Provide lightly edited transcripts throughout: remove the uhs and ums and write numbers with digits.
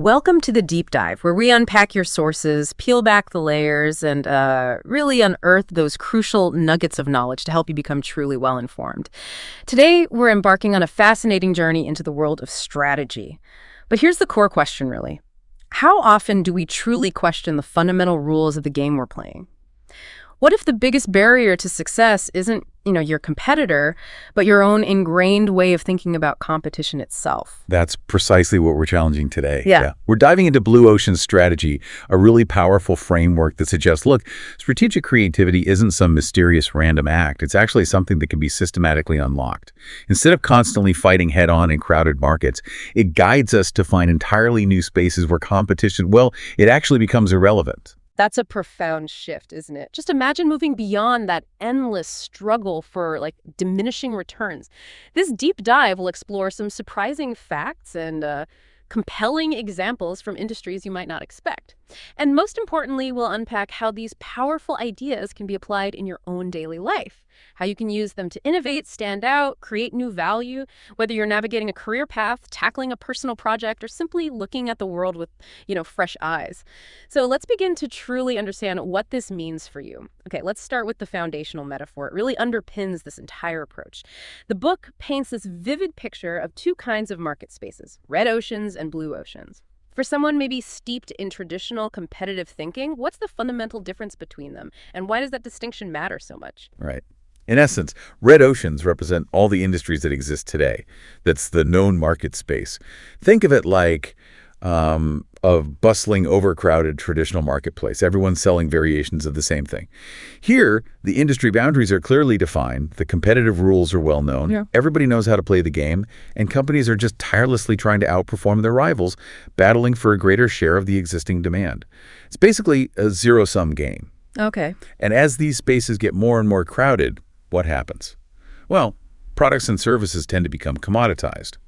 Welcome to the deep dive, where we unpack your sources, peel back the layers, and really unearth those crucial nuggets of knowledge to help you become truly well-informed. Today, we're embarking on a fascinating journey into the world of strategy. But here's the core question, really. How often do we truly question the fundamental rules of the game we're playing? What if the biggest barrier to success isn't, your competitor, but your own ingrained way of thinking about competition itself? That's precisely what we're challenging today. Yeah. We're diving into Blue Ocean's strategy, a really powerful framework that suggests, look, strategic creativity isn't some mysterious random act. It's actually something that can be systematically unlocked. Instead of constantly fighting head-on in crowded markets, it guides us to find entirely new spaces where competition, it actually becomes irrelevant. That's a profound shift, isn't it? Just imagine moving beyond that endless struggle for diminishing returns. This deep dive will explore some surprising facts and compelling examples from industries you might not expect. And most importantly, we'll unpack how these powerful ideas can be applied in your own daily life, how you can use them to innovate, stand out, create new value, whether you're navigating a career path, tackling a personal project, or simply looking at the world with, fresh eyes. So let's begin to truly understand what this means for you. Okay, let's start with the foundational metaphor. It really underpins this entire approach. The book paints this vivid picture of two kinds of market spaces, red oceans and blue oceans. For someone maybe steeped in traditional competitive thinking, what's the fundamental difference between them? And why does that distinction matter so much? Right. In essence, red oceans represent all the industries that exist today. That's the known market space. Think of it like a bustling, overcrowded traditional marketplace. Everyone's selling variations of the same thing. Here, the industry boundaries are clearly defined. The competitive rules are well known. Yeah. Everybody knows how to play the game, and companies are just tirelessly trying to outperform their rivals, battling for a greater share of the existing demand. It's basically a zero-sum game. Okay. And as these spaces get more and more crowded, what happens? Well, products and services tend to become commoditized.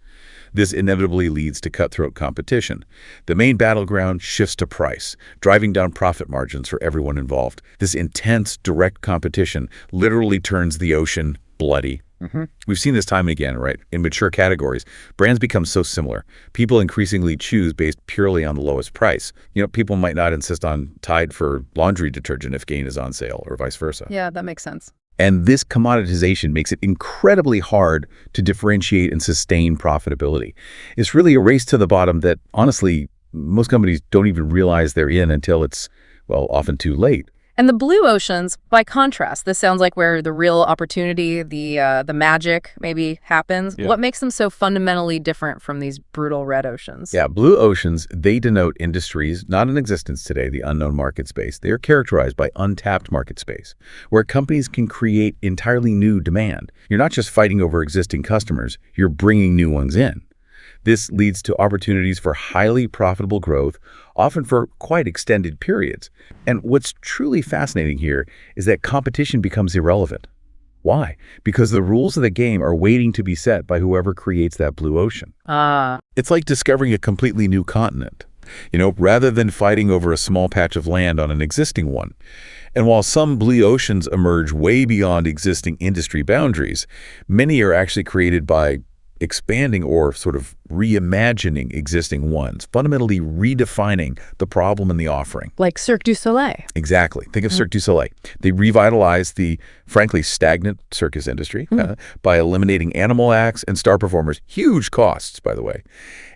This inevitably leads to cutthroat competition. The main battleground shifts to price, driving down profit margins for everyone involved. This intense, direct competition literally turns the ocean bloody. We've seen this time and again, right? In mature categories, brands become so similar. People increasingly choose based purely on the lowest price. People might not insist on Tide for laundry detergent if Gain is on sale, or vice versa. Yeah, that makes sense. And this commoditization makes it incredibly hard to differentiate and sustain profitability. It's really a race to the bottom that, honestly, most companies don't even realize they're in until it's, often too late. And the blue oceans, by contrast, this sounds like where the real opportunity, the magic maybe happens. Yeah. What makes them so fundamentally different from these brutal red oceans? Yeah, blue oceans, they denote industries not in existence today, the unknown market space. They are characterized by untapped market space, where companies can create entirely new demand. You're not just fighting over existing customers, you're bringing new ones in. This leads to opportunities for highly profitable growth, often for quite extended periods. And what's truly fascinating here is that competition becomes irrelevant. Why? Because the rules of the game are waiting to be set by whoever creates that blue ocean. It's like discovering a completely new continent, rather than fighting over a small patch of land on an existing one. And while some blue oceans emerge way beyond existing industry boundaries, many are actually created by expanding or sort of reimagining existing ones, fundamentally redefining the problem and the offering. Like Cirque du Soleil. Exactly. Think of Cirque du Soleil. They revitalized the, frankly, stagnant circus industry by eliminating animal acts and star performers, huge costs, by the way.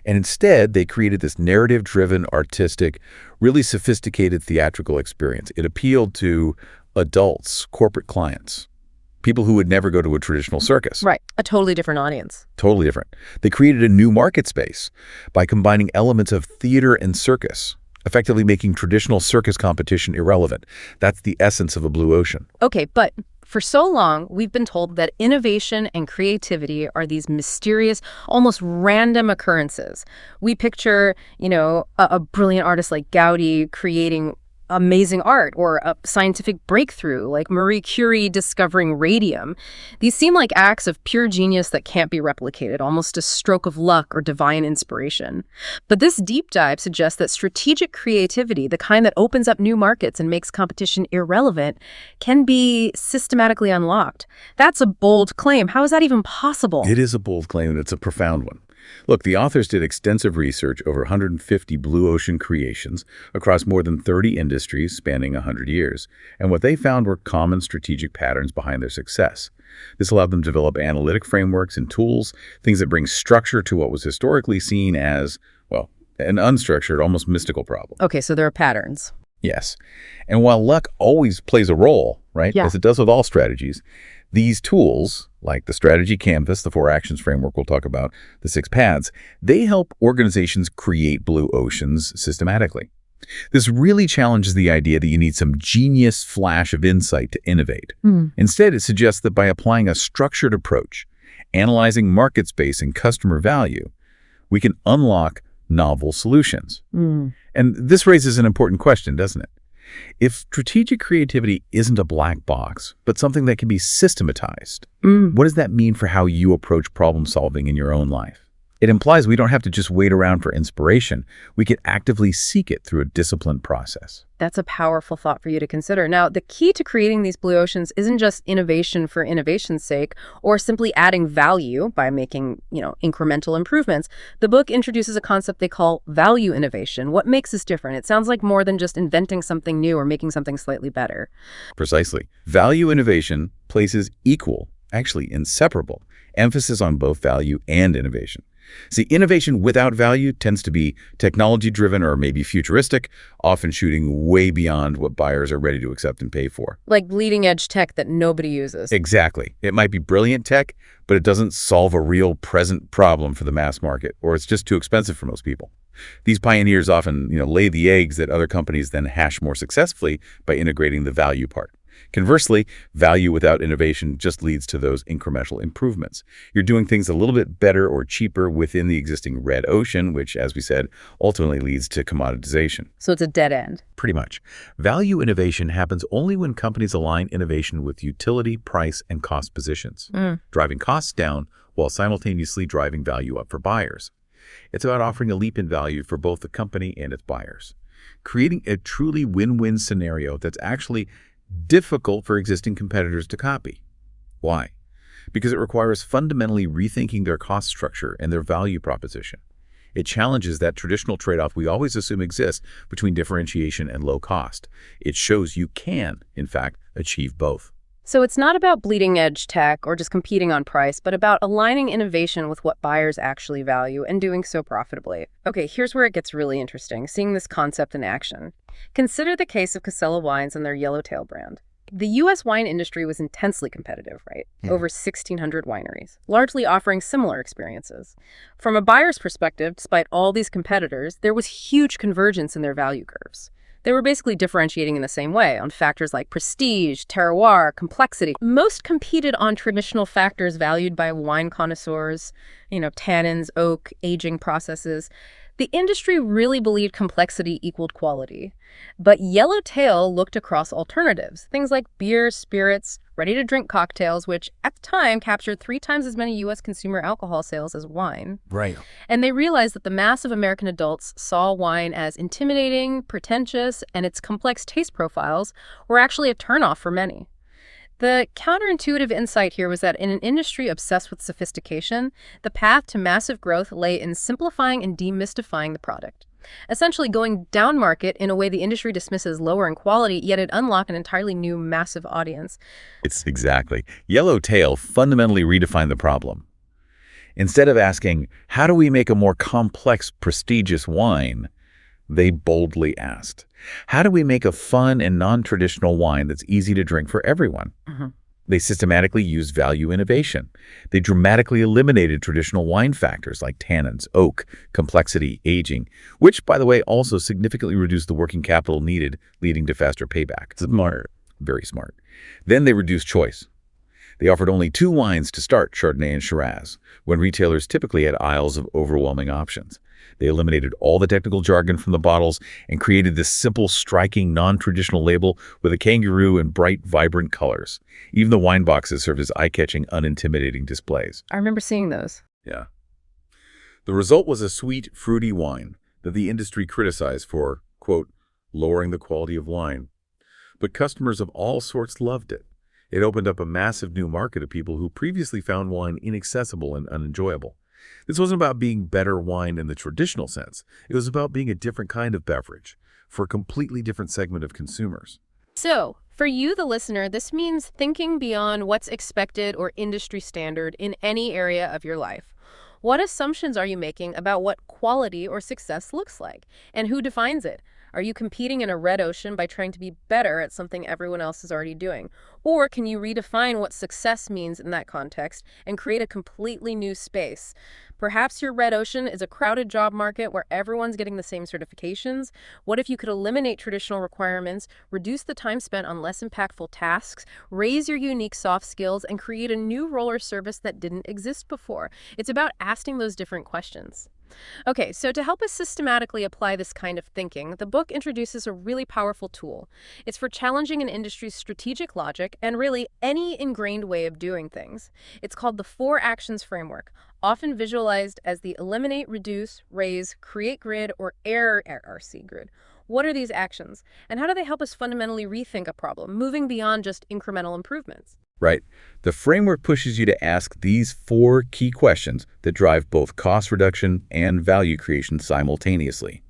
And instead, they created this narrative-driven, artistic, really sophisticated theatrical experience. It appealed to adults, corporate clients, people who would never go to a traditional circus. Right. A totally different audience. Totally different. They created a new market space by combining elements of theater and circus, effectively making traditional circus competition irrelevant. That's the essence of a blue ocean. Okay, but for so long, we've been told that innovation and creativity are these mysterious, almost random occurrences. We picture, a brilliant artist like Gaudi creating amazing art, or a scientific breakthrough like Marie Curie discovering radium. These seem like acts of pure genius that can't be replicated, almost a stroke of luck or divine inspiration. But this deep dive suggests that strategic creativity, the kind that opens up new markets and makes competition irrelevant, can be systematically unlocked. That's a bold claim. How is that even possible? It is a bold claim, and it's a profound one. Look, the authors did extensive research over 150 blue ocean creations across more than 30 industries spanning 100 years, and what they found were common strategic patterns behind their success. This allowed them to develop analytic frameworks and tools, things that bring structure to what was historically seen as, well, an unstructured, almost mystical problem. Okay, so there are patterns. Yes. And while luck always plays a role, right, Yeah. as it does with all strategies, these tools, like the strategy canvas, the 4 actions framework we'll talk about, the 6 paths, they help organizations create blue oceans systematically. This really challenges the idea that you need some genius flash of insight to innovate. Instead, it suggests that by applying a structured approach, analyzing market space and customer value, we can unlock novel solutions. And this raises an important question, doesn't it? If strategic creativity isn't a black box, but something that can be systematized, what does that mean for how you approach problem solving in your own life? It implies we don't have to just wait around for inspiration. We can actively seek it through a disciplined process. That's a powerful thought for you to consider. Now, the key to creating these blue oceans isn't just innovation for innovation's sake or simply adding value by making, incremental improvements. The book introduces a concept they call value innovation. What makes this different? It sounds like more than just inventing something new or making something slightly better. Precisely. Value innovation places equal, actually inseparable, emphasis on both value and innovation. See, innovation without value tends to be technology-driven or maybe futuristic, often shooting way beyond what buyers are ready to accept and pay for. Like bleeding-edge tech that nobody uses. Exactly. It might be brilliant tech, but it doesn't solve a real present problem for the mass market, or it's just too expensive for most people. These pioneers often, lay the eggs that other companies then hash more successfully by integrating the value part. Conversely, value without innovation just leads to those incremental improvements. You're doing things a little bit better or cheaper within the existing red ocean, which, as we said, ultimately leads to commoditization. So it's a dead end. Pretty much. Value innovation happens only when companies align innovation with utility, price, and cost positions, driving costs down while simultaneously driving value up for buyers. It's about offering a leap in value for both the company and its buyers, creating a truly win-win scenario that's actually difficult for existing competitors to copy. Why? Because it requires fundamentally rethinking their cost structure and their value proposition. It challenges that traditional trade-off we always assume exists between differentiation and low cost. It shows you can, in fact, achieve both. So it's not about bleeding-edge tech or just competing on price, but about aligning innovation with what buyers actually value and doing so profitably. Okay, here's where it gets really interesting, seeing this concept in action. Consider the case of Casella Wines and their Yellowtail brand. The U.S. wine industry was intensely competitive, right? Over 1,600 wineries, largely offering similar experiences. From a buyer's perspective, despite all these competitors, there was huge convergence in their value curves. They were basically differentiating in the same way on factors like prestige, terroir, complexity. Most competed on traditional factors valued by wine connoisseurs, tannins, oak, aging processes. The industry really believed complexity equaled quality. But Yellowtail looked across alternatives, things like beer, spirits, ready-to-drink cocktails, which at the time captured 3 times as many U.S. consumer alcohol sales as wine. Right. And they realized that the mass of American adults saw wine as intimidating, pretentious, and its complex taste profiles were actually a turnoff for many. The counterintuitive insight here was that in an industry obsessed with sophistication, the path to massive growth lay in simplifying and demystifying the product. Essentially going down market in a way the industry dismisses lower in quality, yet it unlocked an entirely new massive audience. It's exactly. Yellowtail fundamentally redefined the problem. Instead of asking, how do we make a more complex, prestigious wine? They boldly asked, how do we make a fun and non-traditional wine that's easy to drink for everyone? They systematically used value innovation. They dramatically eliminated traditional wine factors like tannins, oak, complexity, aging, which, by the way, also significantly reduced the working capital needed, leading to faster payback. Smart. Very smart. Then they reduced choice. They offered only 2 wines to start, Chardonnay and Shiraz, when retailers typically had aisles of overwhelming options. They eliminated all the technical jargon from the bottles and created this simple, striking, non-traditional label with a kangaroo and bright, vibrant colors. Even the wine boxes served as eye-catching, unintimidating displays. I remember seeing those. Yeah. The result was a sweet, fruity wine that the industry criticized for, quote, lowering the quality of wine. But customers of all sorts loved it. It opened up a massive new market of people who previously found wine inaccessible and unenjoyable. This wasn't about being better wine in the traditional sense. It was about being a different kind of beverage for a completely different segment of consumers. So, for you, the listener, this means thinking beyond what's expected or industry standard in any area of your life. What assumptions are you making about what quality or success looks like? And who defines it? Are you competing in a red ocean by trying to be better at something everyone else is already doing? Or can you redefine what success means in that context and create a completely new space? Perhaps your red ocean is a crowded job market where everyone's getting the same certifications. What if you could eliminate traditional requirements, reduce the time spent on less impactful tasks, raise your unique soft skills, and create a new role or service that didn't exist before? It's about asking those different questions. Okay, so to help us systematically apply this kind of thinking, the book introduces a really powerful tool. It's for challenging an industry's strategic logic and really any ingrained way of doing things. It's called the 4 Actions Framework, often visualized as the Eliminate, Reduce, Raise, Create Grid, or AIR-RC grid. What are these actions, and how do they help us fundamentally rethink a problem, moving beyond just incremental improvements? Right. The framework pushes you to ask these 4 key questions that drive both cost reduction and value creation simultaneously.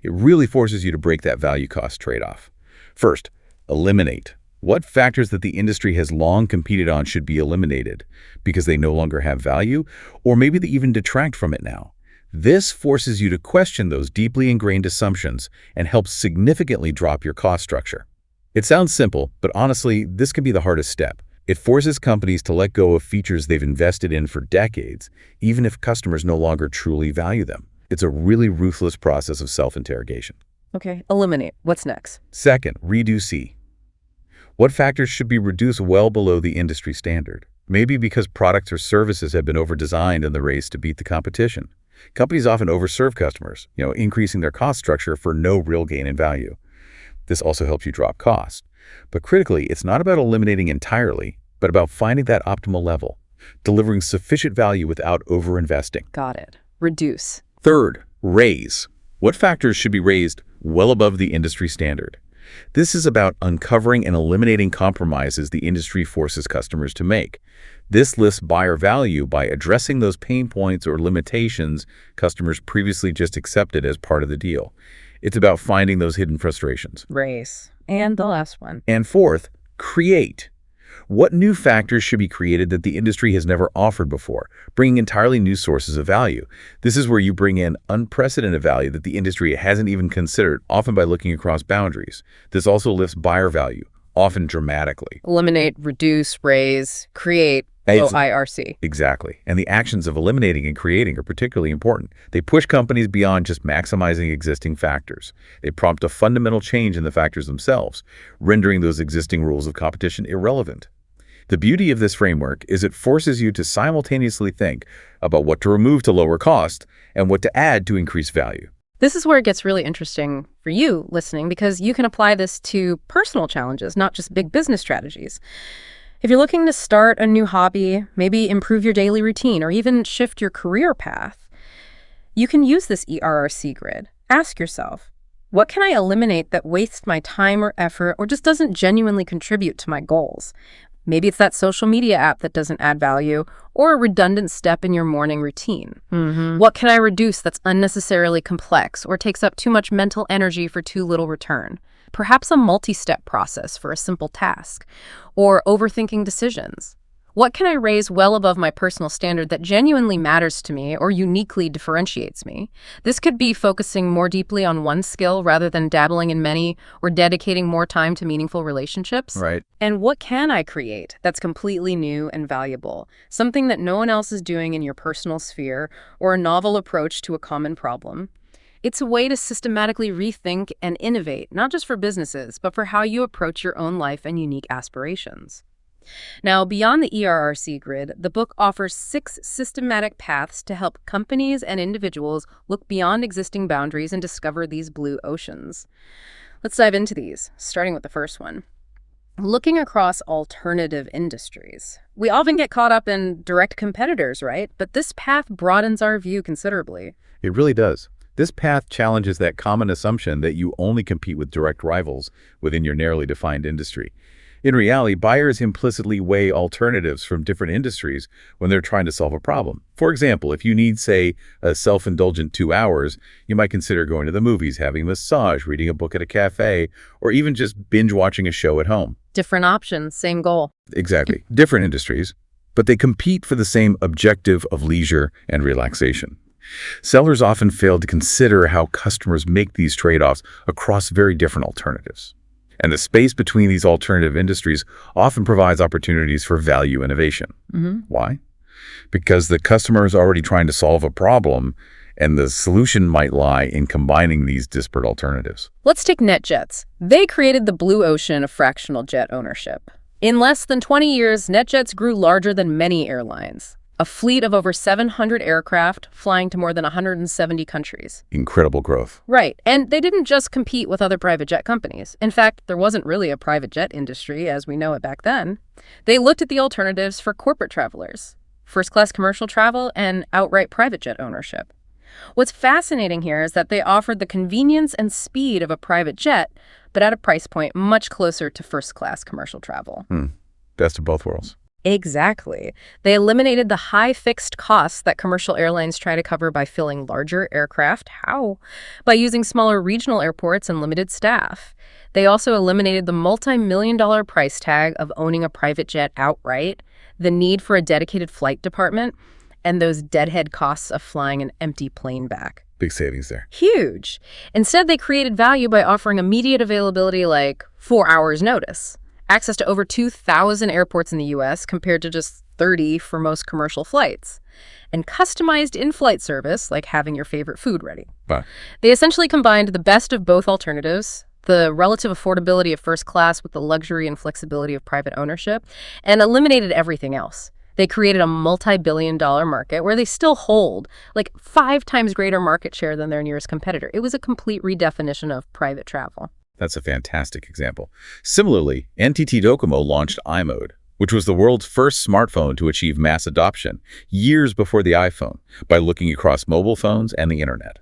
It really forces you to break that value-cost trade-off. First, eliminate. What factors that the industry has long competed on should be eliminated because they no longer have value, or maybe they even detract from it now? This forces you to question those deeply ingrained assumptions and helps significantly drop your cost structure. It sounds simple, but honestly, this can be the hardest step. It forces companies to let go of features they've invested in for decades, even if customers no longer truly value them. It's a really ruthless process of self-interrogation. Okay, eliminate. What's next? Second, reduce. What factors should be reduced well below the industry standard? Maybe because products or services have been over-designed in the race to beat the competition. Companies often overserve customers, increasing their cost structure for no real gain in value. This also helps you drop costs. But critically, it's not about eliminating entirely, but about finding that optimal level, delivering sufficient value without overinvesting. Got it. Reduce. Third, raise. What factors should be raised well above the industry standard? This is about uncovering and eliminating compromises the industry forces customers to make. This lists buyer value by addressing those pain points or limitations customers previously just accepted as part of the deal. It's about finding those hidden frustrations. Raise. And the last one. And fourth, create. What new factors should be created that the industry has never offered before, bringing entirely new sources of value? This is where you bring in unprecedented value that the industry hasn't even considered, often by looking across boundaries. This also lifts buyer value, often dramatically. Eliminate, reduce, raise, create. OIRC. Exactly. And the actions of eliminating and creating are particularly important. They push companies beyond just maximizing existing factors. They prompt a fundamental change in the factors themselves, rendering those existing rules of competition irrelevant. The beauty of this framework is it forces you to simultaneously think about what to remove to lower cost and what to add to increase value. This is where it gets really interesting for you listening, because you can apply this to personal challenges, not just big business strategies. If you're looking to start a new hobby, maybe improve your daily routine, or even shift your career path, you can use this ERRC grid. Ask yourself, what can I eliminate that wastes my time or effort or just doesn't genuinely contribute to my goals? Maybe it's that social media app that doesn't add value, or a redundant step in your morning routine. What can I reduce that's unnecessarily complex or takes up too much mental energy for too little return? Perhaps a multi-step process for a simple task, or overthinking decisions. What can I raise well above my personal standard that genuinely matters to me or uniquely differentiates me? This could be focusing more deeply on one skill rather than dabbling in many, or dedicating more time to meaningful relationships. Right. And what can I create that's completely new and valuable? Something that no one else is doing in your personal sphere, or a novel approach to a common problem. It's a way to systematically rethink and innovate, not just for businesses, but for how you approach your own life and unique aspirations. Now, beyond the ERRC grid, the book offers 6 systematic paths to help companies and individuals look beyond existing boundaries and discover these blue oceans. Let's dive into these, starting with the first one. Looking across alternative industries. We often get caught up in direct competitors, right? But this path broadens our view considerably. It really does. This path challenges that common assumption that you only compete with direct rivals within your narrowly defined industry. In reality, buyers implicitly weigh alternatives from different industries when they're trying to solve a problem. For example, if you need, say, a self-indulgent 2 hours, you might consider going to the movies, having a massage, reading a book at a cafe, or even just binge-watching a show at home. Different options, same goal. Exactly. Different industries, but they compete for the same objective of leisure and relaxation. Sellers often fail to consider how customers make these trade-offs across very different alternatives. And the space between these alternative industries often provides opportunities for value innovation. Why? Because the customer is already trying to solve a problem, and the solution might lie in combining these disparate alternatives. Let's take NetJets. They created the blue ocean of fractional jet ownership. In less than 20 years, NetJets grew larger than many airlines. A fleet of over 700 aircraft flying to more than 170 countries. Incredible growth. Right. And they didn't just compete with other private jet companies. In fact, there wasn't really a private jet industry as we know it back then. They looked at the alternatives for corporate travelers, first-class commercial travel, and outright private jet ownership. What's fascinating here is that they offered the convenience and speed of a private jet, but at a price point much closer to first-class commercial travel. Best of both worlds. Exactly. They eliminated the high fixed costs that commercial airlines try to cover by filling larger aircraft. How? By using smaller regional airports and limited staff. They also eliminated the multi-million-dollar price tag of owning a private jet outright, the need for a dedicated flight department, and those deadhead costs of flying an empty plane back. Big savings there. Huge. Instead, they created value by offering immediate availability like 4 hours notice. Access to over 2,000 airports in the U.S. compared to just 30 for most commercial flights. And customized in-flight service, like having your favorite food ready. Wow. They essentially combined the best of both alternatives, the relative affordability of first class with the luxury and flexibility of private ownership, and eliminated everything else. They created a multi-billion-dollar market where they still hold like 5 times greater market share than their nearest competitor. It was a complete redefinition of private travel. That's a fantastic example. Similarly, NTT Docomo launched iMode, which was the world's first smartphone to achieve mass adoption years before the iPhone by looking across mobile phones and the internet.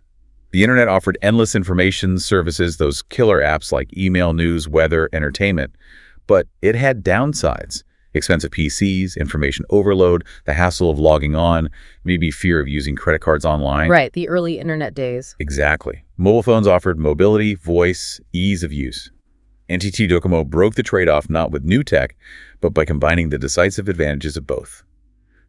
The internet offered endless information services, those killer apps like email, news, weather, entertainment, but it had downsides. Expensive PCs, information overload, the hassle of logging on, maybe fear of using credit cards online. Right, the early internet days. Exactly. Mobile phones offered mobility, voice, ease of use. NTT Docomo broke the trade-off not with new tech, but by combining the decisive advantages of both.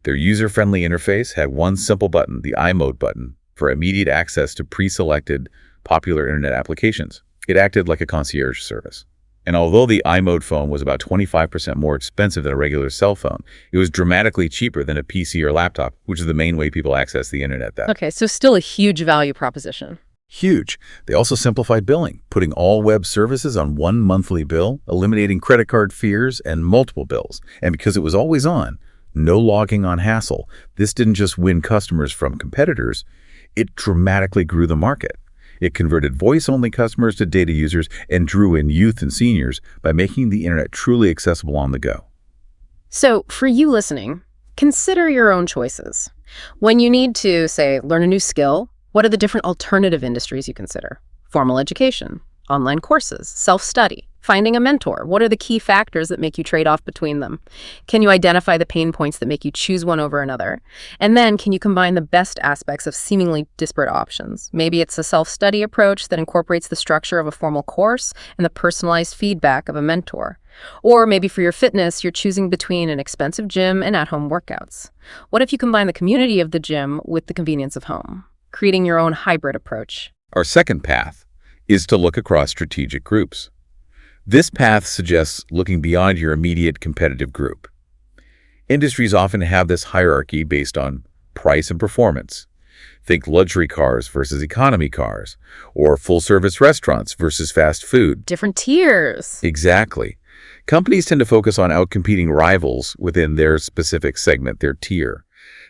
Their user-friendly interface had one simple button, the iMode button, for immediate access to pre-selected popular internet applications. It acted like a concierge service. And although the iMode phone was about 25% more expensive than a regular cell phone, it was dramatically cheaper than a PC or laptop, which is the main way people access the internet then. Okay, so still a huge value proposition. Huge. They also simplified billing, putting all web services on one monthly bill, eliminating credit card fears and multiple bills. And because it was always on, no logging on hassle, this didn't just win customers from competitors, it dramatically grew the market. It converted voice-only customers to data users and drew in youth and seniors by making the internet truly accessible on the go. So, for you listening, consider your own choices. When you need to, say, learn a new skill, what are the different alternative industries you consider? Formal education, online courses, self-study, finding a mentor. What are the key factors that make you trade off between them? Can you identify the pain points that make you choose one over another? And then can you combine the best aspects of seemingly disparate options? Maybe it's a self-study approach that incorporates the structure of a formal course and the personalized feedback of a mentor. Or maybe for your fitness, you're choosing between an expensive gym and at-home workouts. What if you combine the community of the gym with the convenience of home, creating your own hybrid approach? Our second path is to look across strategic groups. This path suggests looking beyond your immediate competitive group. Industries often have this hierarchy based on price and performance. Think luxury cars versus economy cars, or full-service restaurants versus fast food. Different tiers. Exactly. Companies tend to focus on outcompeting rivals within their specific segment, their tier.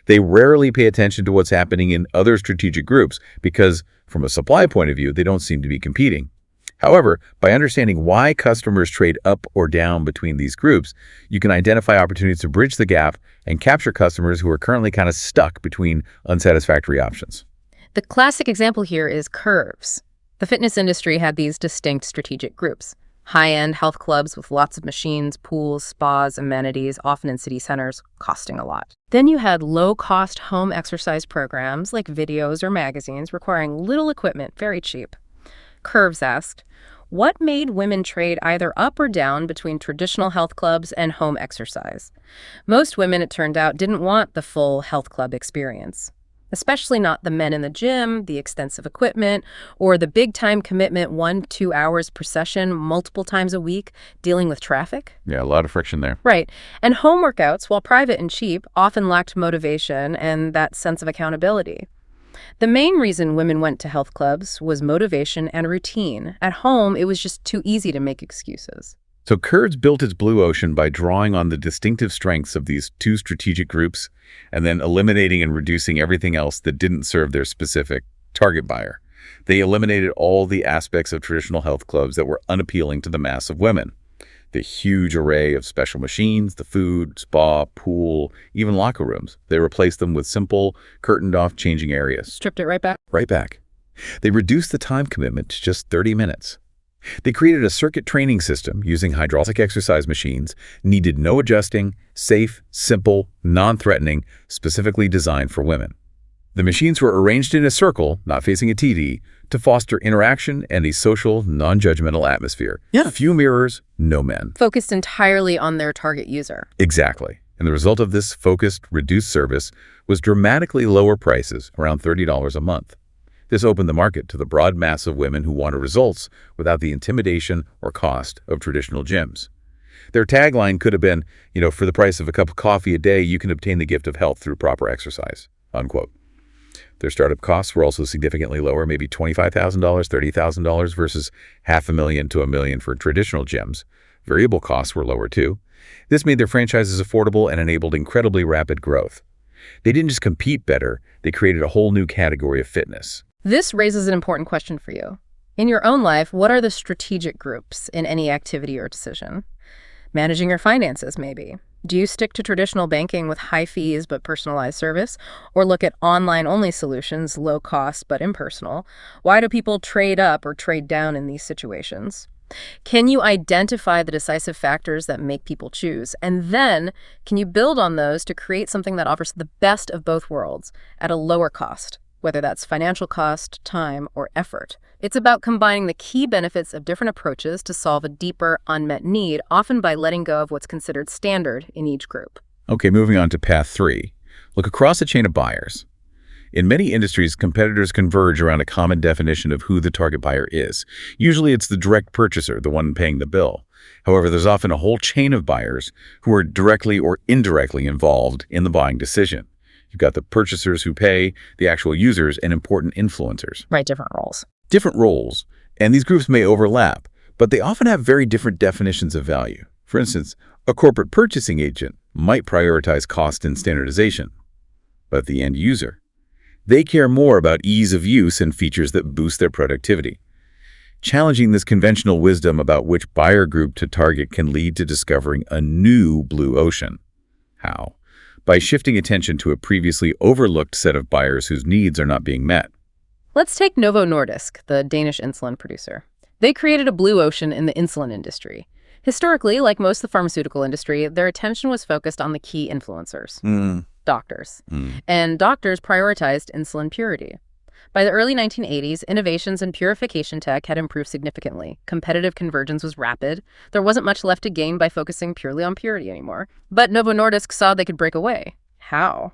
They rarely pay attention to what's happening in other strategic groups because, from a supply point of view, they don't seem to be competing. However, by understanding why customers trade up or down between these groups, you can identify opportunities to bridge the gap and capture customers who are currently kind of stuck between unsatisfactory options. The classic example here is curves. The fitness industry had these distinct strategic groups: High-end health clubs with lots of machines, pools, spas, amenities, often in city centers, costing a lot. Then you had low-cost home exercise programs like videos or magazines requiring little equipment, very cheap. Curves asked, what made women trade either up or down between traditional health clubs and home exercise? Most women, it turned out, didn't want the full health club experience. Especially not the men in the gym, the extensive equipment, or the big-time commitment 1-2 hours per session multiple times a week dealing with traffic. Yeah, a lot of friction there. Right. And home workouts, while private and cheap, often lacked motivation and that sense of accountability. The main reason women went to health clubs was motivation and routine. At home, it was just too easy to make excuses. So Curves built its blue ocean by drawing on the distinctive strengths of these two strategic groups and then eliminating and reducing everything else that didn't serve their specific target buyer. They eliminated all the aspects of traditional health clubs that were unappealing to the mass of women. The huge array of special machines, the food, spa, pool, even locker rooms. They replaced them with simple, curtained-off changing areas. Stripped it right back? Right back. They reduced the time commitment to just 30 minutes. They created a circuit training system using hydraulic exercise machines, needed no adjusting, safe, simple, non-threatening, specifically designed for women. The machines were arranged in a circle, not facing a TV, to foster interaction and a social, non-judgmental atmosphere. Yeah. Few mirrors, no men. Focused entirely on their target user. Exactly. And the result of this focused, reduced service was dramatically lower prices, around $30 a month. This opened the market to the broad mass of women who wanted results without the intimidation or cost of traditional gyms. Their tagline could have been, for the price of a cup of coffee a day, you can obtain the gift of health through proper exercise, unquote. Their startup costs were also significantly lower, maybe $25,000, $30,000 versus $500,000 to $1 million for traditional gyms. Variable costs were lower too. This made their franchises affordable and enabled incredibly rapid growth. They didn't just compete better, they created a whole new category of fitness. This raises an important question for you. In your own life, what are the strategic groups in any activity or decision? Managing your finances, maybe. Do you stick to traditional banking with high fees but personalized service? Or look at online-only solutions, low cost but impersonal? Why do people trade up or trade down in these situations? Can you identify the decisive factors that make people choose? And then, can you build on those to create something that offers the best of both worlds at a lower cost? Whether that's financial cost, time, or effort. It's about combining the key benefits of different approaches to solve a deeper, unmet need, often by letting go of what's considered standard in each group. Okay, moving on to path 3. Look across a chain of buyers. In many industries, competitors converge around a common definition of who the target buyer is. Usually it's the direct purchaser, the one paying the bill. However, there's often a whole chain of buyers who are directly or indirectly involved in the buying decision. You've got the purchasers who pay, the actual users, and important influencers. Right, different roles. Different roles, and these groups may overlap, but they often have very different definitions of value. For instance, a corporate purchasing agent might prioritize cost and standardization, but the end user, they care more about ease of use and features that boost their productivity. Challenging this conventional wisdom about which buyer group to target can lead to discovering a new blue ocean. How? By shifting attention to a previously overlooked set of buyers whose needs are not being met. Let's take Novo Nordisk, the Danish insulin producer. They created a blue ocean in the insulin industry. Historically, like most of the pharmaceutical industry, their attention was focused on the key influencers, doctors. And doctors prioritized insulin purity. By the early 1980s, innovations in purification tech had improved significantly. Competitive convergence was rapid. There wasn't much left to gain by focusing purely on purity anymore. But Novo Nordisk saw they could break away. How?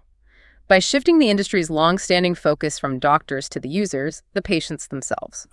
By shifting the industry's long-standing focus from doctors to the users, the patients themselves.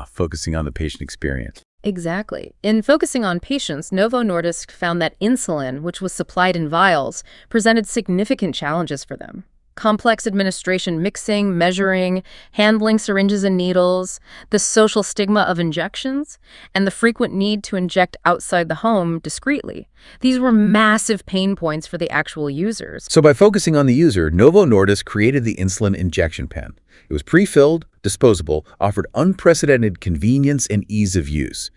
Focusing on the patient experience. Exactly. In focusing on patients, Novo Nordisk found that insulin, which was supplied in vials, presented significant challenges for them. Complex administration, mixing, measuring, handling syringes and needles, the social stigma of injections, and the frequent need to inject outside the home discreetly. These were massive pain points for the actual users. So by focusing on the user, Novo Nordisk created the insulin injection pen. It was pre-filled, disposable, offered unprecedented convenience and ease of use.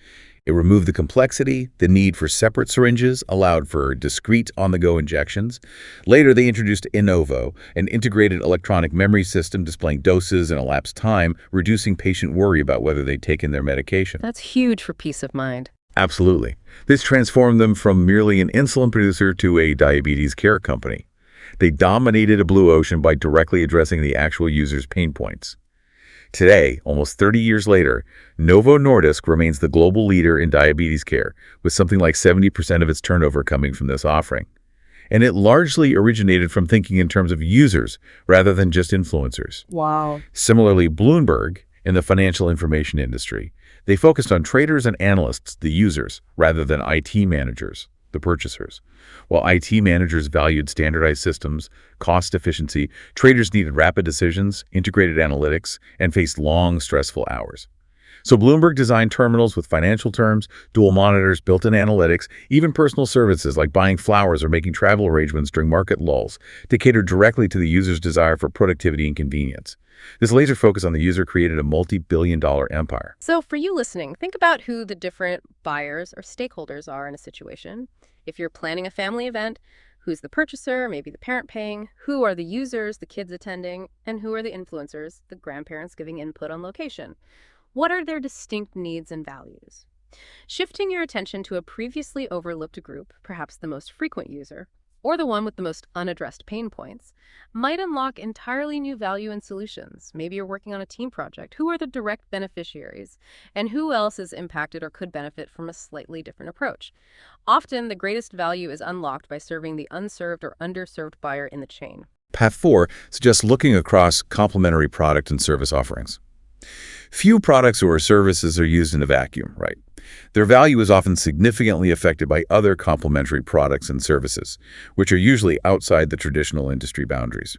It removed the complexity, the need for separate syringes, allowed for discrete on-the-go injections. Later, they introduced Innovo, an integrated electronic memory system displaying doses and elapsed time, reducing patient worry about whether they'd taken their medication. That's huge for peace of mind. Absolutely. This transformed them from merely an insulin producer to a diabetes care company. They dominated a blue ocean by directly addressing the actual user's pain points. Today, almost 30 years later, Novo Nordisk remains the global leader in diabetes care, with something like 70% of its turnover coming from this offering. And it largely originated from thinking in terms of users rather than just influencers. Wow. Similarly, Bloomberg, in the financial information industry, they focused on traders and analysts, the users, rather than IT managers, the purchasers. While IT managers valued standardized systems, cost efficiency, traders needed rapid decisions, integrated analytics, and faced long, stressful hours. So Bloomberg designed terminals with financial terms, dual monitors, built-in analytics, even personal services like buying flowers or making travel arrangements during market lulls to cater directly to the user's desire for productivity and convenience. This laser focus on the user created a multi-billion-dollar empire. So for you listening, think about who the different buyers or stakeholders are in a situation. If you're planning a family event, who's the purchaser, maybe the parent paying, who are the users, the kids attending, and who are the influencers, the grandparents giving input on location. What are their distinct needs and values? Shifting your attention to a previously overlooked group, perhaps the most frequent user, or the one with the most unaddressed pain points, might unlock entirely new value and solutions. Maybe you're working on a team project. Who are the direct beneficiaries? And who else is impacted or could benefit from a slightly different approach? Often, the greatest value is unlocked by serving the unserved or underserved buyer in the chain. Path 4 suggests looking across complementary product and service offerings. Few products or services are used in a vacuum, right? Their value is often significantly affected by other complementary products and services, which are usually outside the traditional industry boundaries.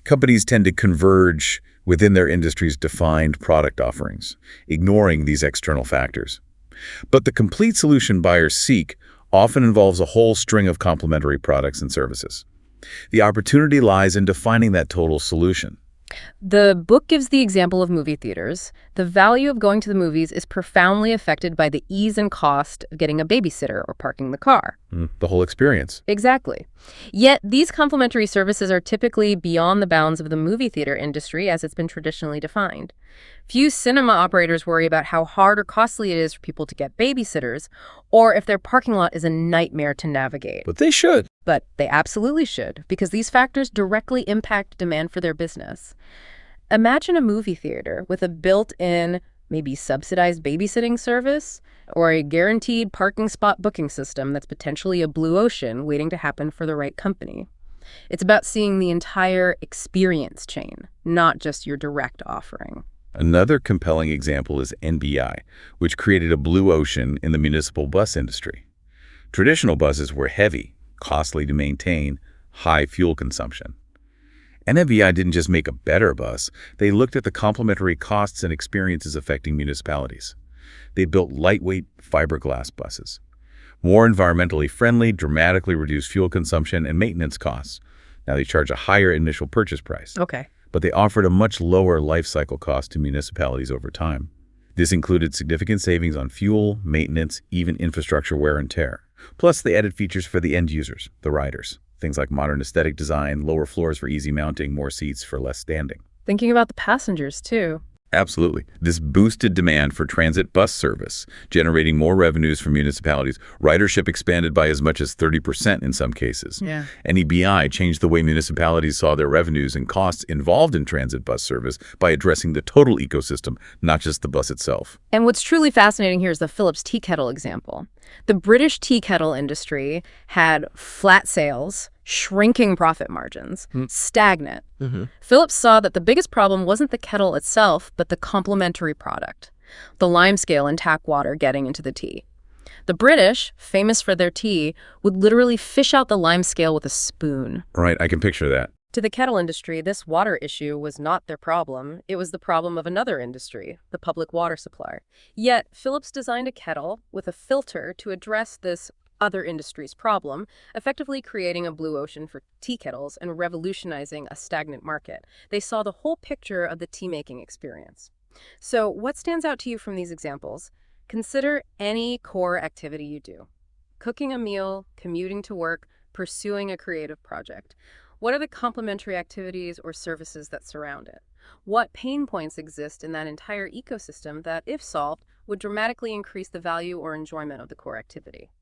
Companies tend to converge within their industry's defined product offerings, ignoring these external factors. But the complete solution buyers seek often involves a whole string of complementary products and services. The opportunity lies in defining that total solution. The book gives the example of movie theaters. The value of going to the movies is profoundly affected by the ease and cost of getting a babysitter or parking the car. The whole experience. Exactly. Yet, these complementary services are typically beyond the bounds of the movie theater industry as it's been traditionally defined. Few cinema operators worry about how hard or costly it is for people to get babysitters, or if their parking lot is a nightmare to navigate. But they should. But they absolutely should, because these factors directly impact demand for their business. Imagine a movie theater with a built-in, maybe subsidized babysitting service, or a guaranteed parking spot booking system that's potentially a blue ocean waiting to happen for the right company. It's about seeing the entire experience chain, not just your direct offering. Another compelling example is NBI, which created a blue ocean in the municipal bus industry. Traditional buses were heavy, costly to maintain, high fuel consumption. NBI didn't just make a better bus, they looked at the complementary costs and experiences affecting municipalities. They built lightweight fiberglass buses. More environmentally friendly, dramatically reduced fuel consumption and maintenance costs. Now they charge a higher initial purchase price. Okay. But they offered a much lower life cycle cost to municipalities over time. This included significant savings on fuel, maintenance, even infrastructure wear and tear. Plus, they added features for the end users, the riders. Things like modern aesthetic design, lower floors for easy mounting, more seats for less standing. Thinking about the passengers, too. Absolutely. This boosted demand for transit bus service, generating more revenues for municipalities. Ridership expanded by as much as 30% in some cases. Yeah. NEBI changed the way municipalities saw their revenues and costs involved in transit bus service by addressing the total ecosystem, not just the bus itself. And what's truly fascinating here is the Philips tea kettle example. The British tea kettle industry had flat sales, shrinking profit margins, stagnant. Philips saw that the biggest problem wasn't the kettle itself, but the complementary product, the limescale and tap water getting into the tea. The British, famous for their tea, would literally fish out the limescale with a spoon. Right, I can picture that. To the kettle industry, this water issue was not their problem. It was the problem of another industry, the public water supply. Yet, Philips designed a kettle with a filter to address this other industry's problem, effectively creating a blue ocean for tea kettles and revolutionizing a stagnant market. They saw the whole picture of the tea-making experience. So, what stands out to you from these examples? Consider any core activity you do. Cooking a meal, commuting to work, pursuing a creative project. What are the complementary activities or services that surround it? What pain points exist in that entire ecosystem that, if solved, would dramatically increase the value or enjoyment of the core activity?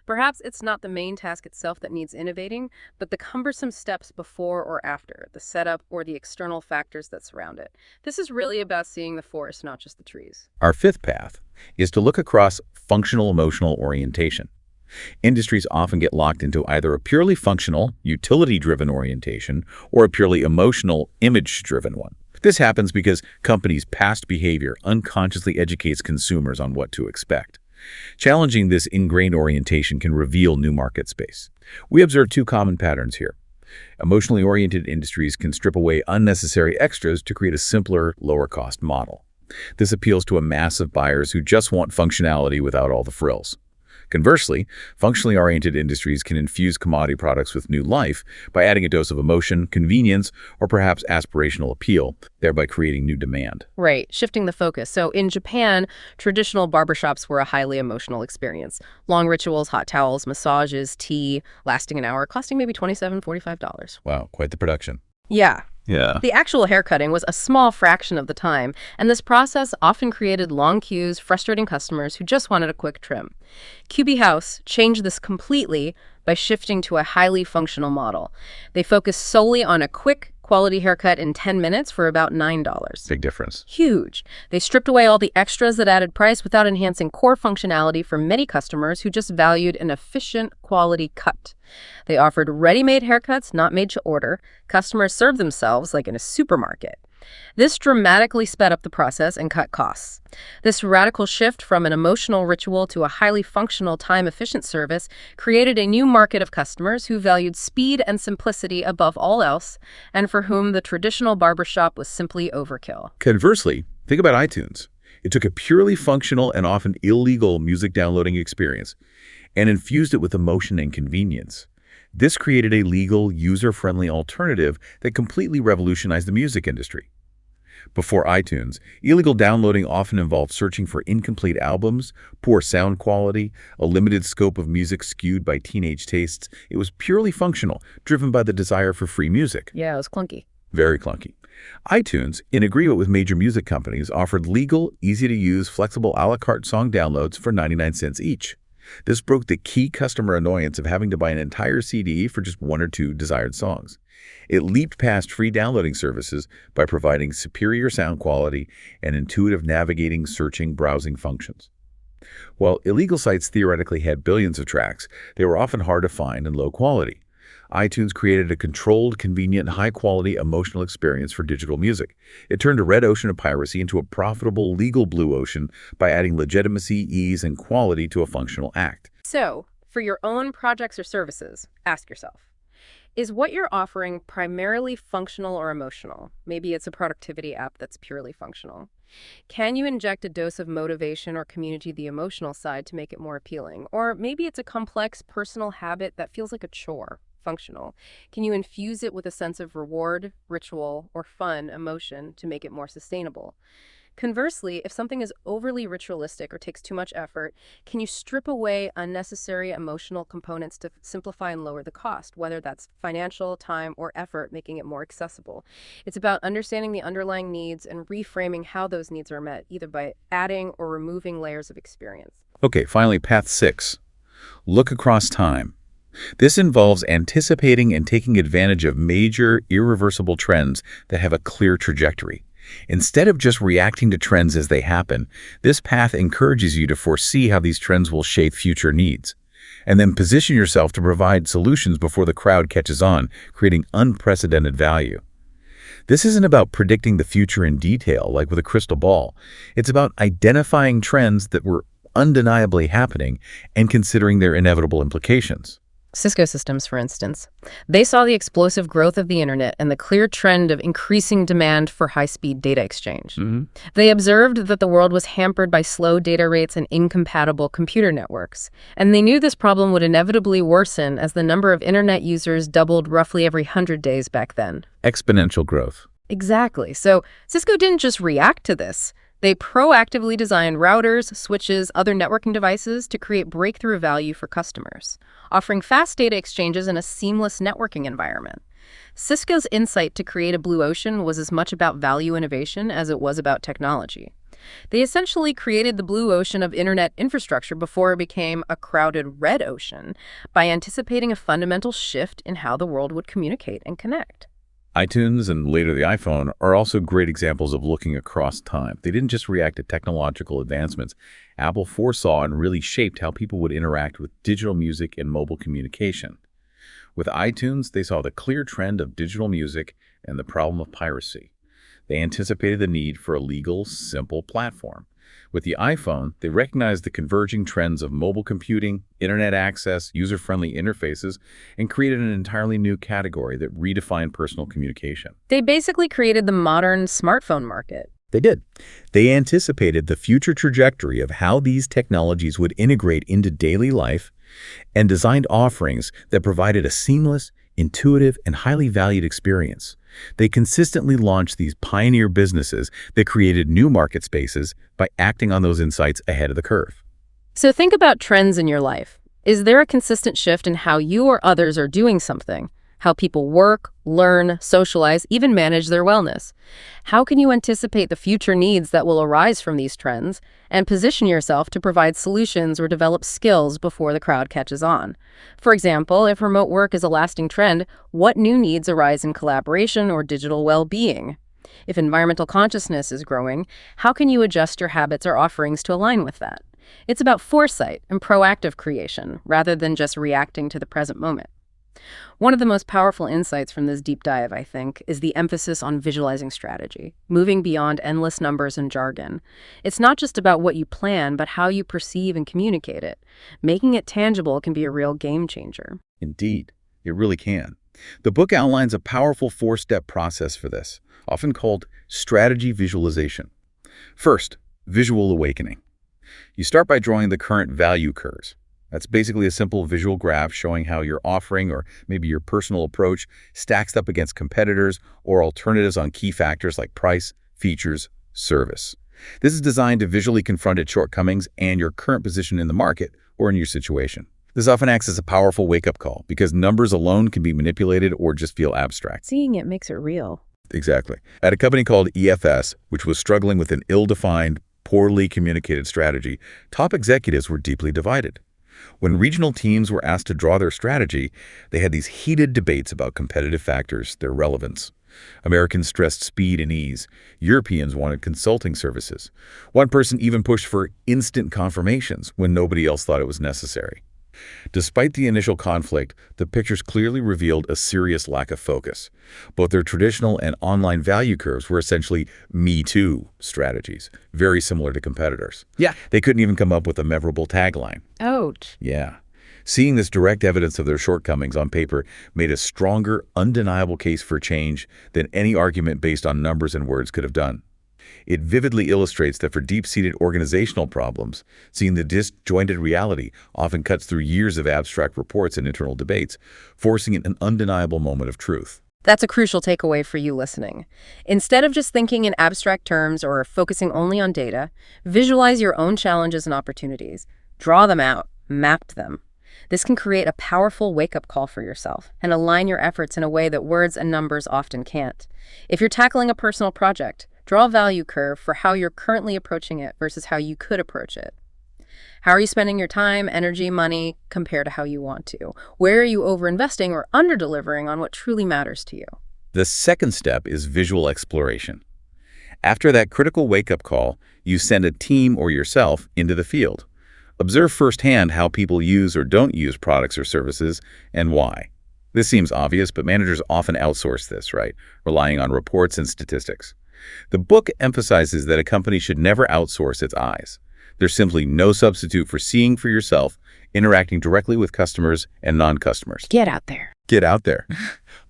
Perhaps it's not the main task itself that needs innovating, but the cumbersome steps before or after, the setup or the external factors that surround it. This is really about seeing the forest, not just the trees. Our fifth path is to look across functional emotional orientation. Industries often get locked into either a purely functional, utility-driven orientation or a purely emotional, image-driven one. This happens because companies' past behavior unconsciously educates consumers on what to expect. Challenging this ingrained orientation can reveal new market space. We observe two common patterns here. Emotionally oriented industries can strip away unnecessary extras to create a simpler, lower-cost model. This appeals to a mass of buyers who just want functionality without all the frills. Conversely, functionally oriented industries can infuse commodity products with new life by adding a dose of emotion, convenience, or perhaps aspirational appeal, thereby creating new demand. Right, shifting the focus. So in Japan, traditional barbershops were a highly emotional experience. Long rituals, hot towels, massages, tea, lasting an hour, costing maybe $27, $45. Wow, quite the production. Yeah. Yeah. The actual haircutting was a small fraction of the time, and this process often created long queues, frustrating customers who just wanted a quick trim. QB House changed this completely by shifting to a highly functional model. They focused solely on a quick, quality haircut in 10 minutes for about $9. Big difference. Huge. They stripped away all the extras that added price without enhancing core functionality for many customers who just valued an efficient, quality cut. They offered ready-made haircuts, not made to order. Customers served themselves like in a supermarket. This dramatically sped up the process and cut costs. This radical shift from an emotional ritual to a highly functional, time-efficient service created a new market of customers who valued speed and simplicity above all else, and for whom the traditional barbershop was simply overkill. Conversely, think about iTunes. It took a purely functional and often illegal music downloading experience and infused it with emotion and convenience. This created a legal, user-friendly alternative that completely revolutionized the music industry. Before iTunes, illegal downloading often involved searching for incomplete albums, poor sound quality, a limited scope of music skewed by teenage tastes. It was purely functional, driven by the desire for free music. Yeah, it was clunky. Very clunky. iTunes, in agreement with major music companies, offered legal, easy-to-use, flexible a la carte song downloads for 99 cents each. This broke the key customer annoyance of having to buy an entire CD for just one or two desired songs. It leaped past free downloading services by providing superior sound quality and intuitive navigating, searching, browsing functions. While illegal sites theoretically had billions of tracks, they were often hard to find and low quality. iTunes created a controlled, convenient, high-quality emotional experience for digital music. It turned a red ocean of piracy into a profitable, legal blue ocean by adding legitimacy, ease, and quality to a functional act. So, for your own projects or services, ask yourself, is what you're offering primarily functional or emotional? Maybe it's a productivity app that's purely functional. Can you inject a dose of motivation or community the emotional side to make it more appealing? Or maybe it's a complex personal habit that feels like a chore. Functional. Can you infuse it with a sense of reward, ritual, or fun emotion to make it more sustainable? Conversely, if something is overly ritualistic or takes too much effort, can you strip away unnecessary emotional components to simplify and lower the cost, whether that's financial, time, or effort, making it more accessible? It's about understanding the underlying needs and reframing how those needs are met, either by adding or removing layers of experience. Okay, finally, path 6. Look across time. This involves anticipating and taking advantage of major, irreversible trends that have a clear trajectory. Instead of just reacting to trends as they happen, this path encourages you to foresee how these trends will shape future needs, and then position yourself to provide solutions before the crowd catches on, creating unprecedented value. This isn't about predicting the future in detail, like with a crystal ball. It's about identifying trends that were undeniably happening and considering their inevitable implications. Cisco Systems, for instance. They saw the explosive growth of the internet and the clear trend of increasing demand for high-speed data exchange. They observed that the world was hampered by slow data rates and incompatible computer networks, and they knew this problem would inevitably worsen as the number of internet users doubled roughly every 100 days back then. Exponential growth. Exactly. So Cisco didn't just react to this. They proactively designed routers, switches, other networking devices to create breakthrough value for customers, offering fast data exchanges in a seamless networking environment. Cisco's insight to create a blue ocean was as much about value innovation as it was about technology. They essentially created the blue ocean of internet infrastructure before it became a crowded red ocean by anticipating a fundamental shift in how the world would communicate and connect. iTunes and later the iPhone are also great examples of looking across time. They didn't just react to technological advancements. Apple foresaw and really shaped how people would interact with digital music and mobile communication. With iTunes, they saw the clear trend of digital music and the problem of piracy. They anticipated the need for a legal, simple platform. With the iPhone, they recognized the converging trends of mobile computing, internet access, user-friendly interfaces, and created an entirely new category that redefined personal communication. They basically created the modern smartphone market. They did. They anticipated the future trajectory of how these technologies would integrate into daily life and designed offerings that provided a seamless, intuitive, and highly valued experience. They consistently launched these pioneer businesses that created new market spaces by acting on those insights ahead of the curve. So think about trends in your life. Is there a consistent shift in how you or others are doing something? How people work, learn, socialize, even manage their wellness? How can you anticipate the future needs that will arise from these trends and position yourself to provide solutions or develop skills before the crowd catches on? For example, if remote work is a lasting trend, what new needs arise in collaboration or digital well-being? If environmental consciousness is growing, how can you adjust your habits or offerings to align with that? It's about foresight and proactive creation rather than just reacting to the present moment. One of the most powerful insights from this deep dive, I think, is the emphasis on visualizing strategy, moving beyond endless numbers and jargon. It's not just about what you plan, but how you perceive and communicate it. Making it tangible can be a real game changer. Indeed, it really can. The book outlines a powerful four-step process for this, often called strategy visualization. First, visual awakening. You start by drawing the current value curves. That's basically a simple visual graph showing how your offering or maybe your personal approach stacks up against competitors or alternatives on key factors like price, features, service. This is designed to visually confront its shortcomings and your current position in the market or in your situation. This often acts as a powerful wake-up call because numbers alone can be manipulated or just feel abstract. Seeing it makes it real. Exactly. At a company called EFS, which was struggling with an ill-defined, poorly communicated strategy, top executives were deeply divided. When regional teams were asked to draw their strategy, they had these heated debates about competitive factors, their relevance. Americans stressed speed and ease. Europeans wanted consulting services. One person even pushed for instant confirmations when nobody else thought it was necessary. Despite the initial conflict, the pictures clearly revealed a serious lack of focus. Both their traditional and online value curves were essentially Me Too strategies, very similar to competitors. Yeah. They couldn't even come up with a memorable tagline. Ouch. Yeah. Seeing this direct evidence of their shortcomings on paper made a stronger, undeniable case for change than any argument based on numbers and words could have done. It vividly illustrates that for deep-seated organizational problems, seeing the disjointed reality often cuts through years of abstract reports and internal debates, forcing an undeniable moment of truth. That's a crucial takeaway for you listening. Instead of just thinking in abstract terms or focusing only on data, visualize your own challenges and opportunities. Draw them out, map them. This can create a powerful wake-up call for yourself and align your efforts in a way that words and numbers often can't. If you're tackling a personal project, draw a value curve for how you're currently approaching it versus how you could approach it. How are you spending your time, energy, money compared to how you want to? Where are you over-investing or under-delivering on what truly matters to you? The second step is visual exploration. After that critical wake-up call, you send a team or yourself into the field. Observe firsthand how people use or don't use products or services and why. This seems obvious, but managers often outsource this, right? Relying on reports and statistics. The book emphasizes that a company should never outsource its eyes. There's simply no substitute for seeing for yourself, interacting directly with customers and non-customers. Get out there. Get out there.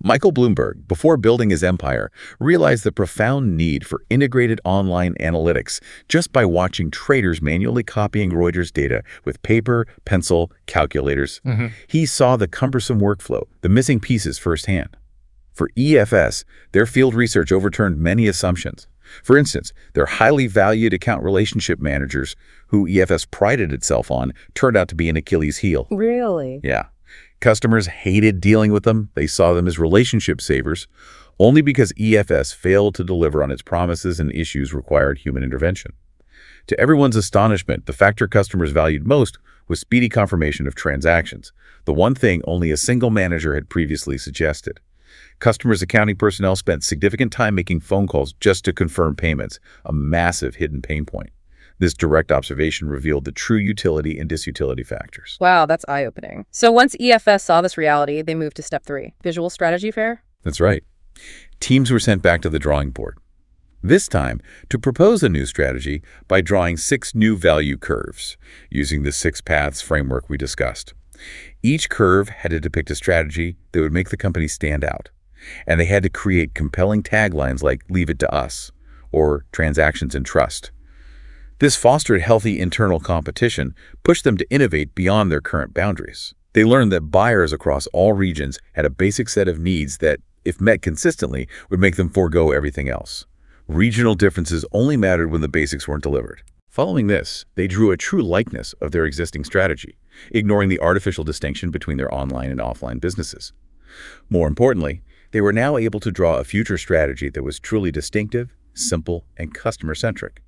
Michael Bloomberg, before building his empire, realized the profound need for integrated online analytics just by watching traders manually copying Reuters data with paper, pencil, calculators. He saw the cumbersome workflow, the missing pieces firsthand. For EFS, their field research overturned many assumptions. For instance, their highly valued account relationship managers, who EFS prided itself on, turned out to be an Achilles heel. Really? Yeah. Customers hated dealing with them. They saw them as relationship savers, only because EFS failed to deliver on its promises and issues required human intervention. To everyone's astonishment, the factor customers valued most was speedy confirmation of transactions, the one thing only a single manager had previously suggested. Customers' accounting personnel spent significant time making phone calls just to confirm payments, a massive hidden pain point. This direct observation revealed the true utility and disutility factors. Wow, that's eye-opening. So once EFS saw this reality, they moved to step 3, visual strategy fair? That's right. Teams were sent back to the drawing board, this time to propose a new strategy by drawing 6 new value curves, using the 6 paths framework we discussed. Each curve had to depict a strategy that would make the company stand out, and they had to create compelling taglines like "Leave it to us" or "Transactions and Trust." This fostered healthy internal competition, pushed them to innovate beyond their current boundaries. They learned that buyers across all regions had a basic set of needs that, if met consistently, would make them forego everything else. Regional differences only mattered when the basics weren't delivered. Following this, they drew a true likeness of their existing strategy, ignoring the artificial distinction between their online and offline businesses. More importantly, they were now able to draw a future strategy that was truly distinctive, simple, and customer-centric.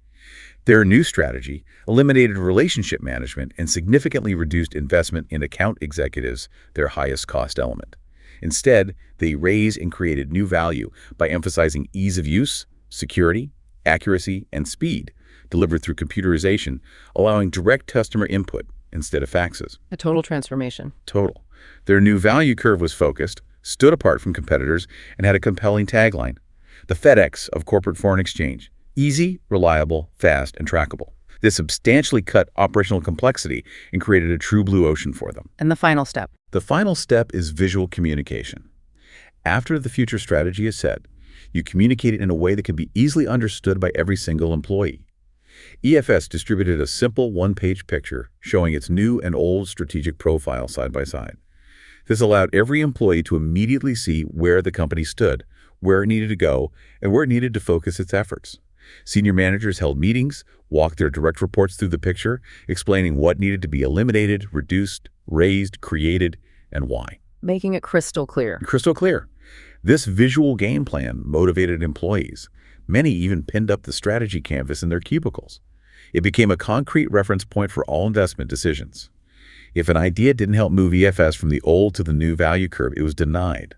Their new strategy eliminated relationship management and significantly reduced investment in account executives, their highest cost element. Instead, they raised and created new value by emphasizing ease of use, security, accuracy, and speed, delivered through computerization, allowing direct customer input instead of faxes. A total transformation. Total. Their new value curve was focused, stood apart from competitors, and had a compelling tagline: the FedEx of corporate foreign exchange. Easy, reliable, fast, and trackable. This substantially cut operational complexity and created a true blue ocean for them. And the final step. The final step is visual communication. After the future strategy is set, you communicate it in a way that can be easily understood by every single employee. EFS distributed a simple one-page picture showing its new and old strategic profile side by side. This allowed every employee to immediately see where the company stood, where it needed to go, and where it needed to focus its efforts. Senior managers held meetings, walked their direct reports through the picture, explaining what needed to be eliminated, reduced, raised, created, and why. Making it crystal clear. Crystal clear. This visual game plan motivated employees. Many even pinned up the strategy canvas in their cubicles. It became a concrete reference point for all investment decisions. If an idea didn't help move EFS from the old to the new value curve, it was denied.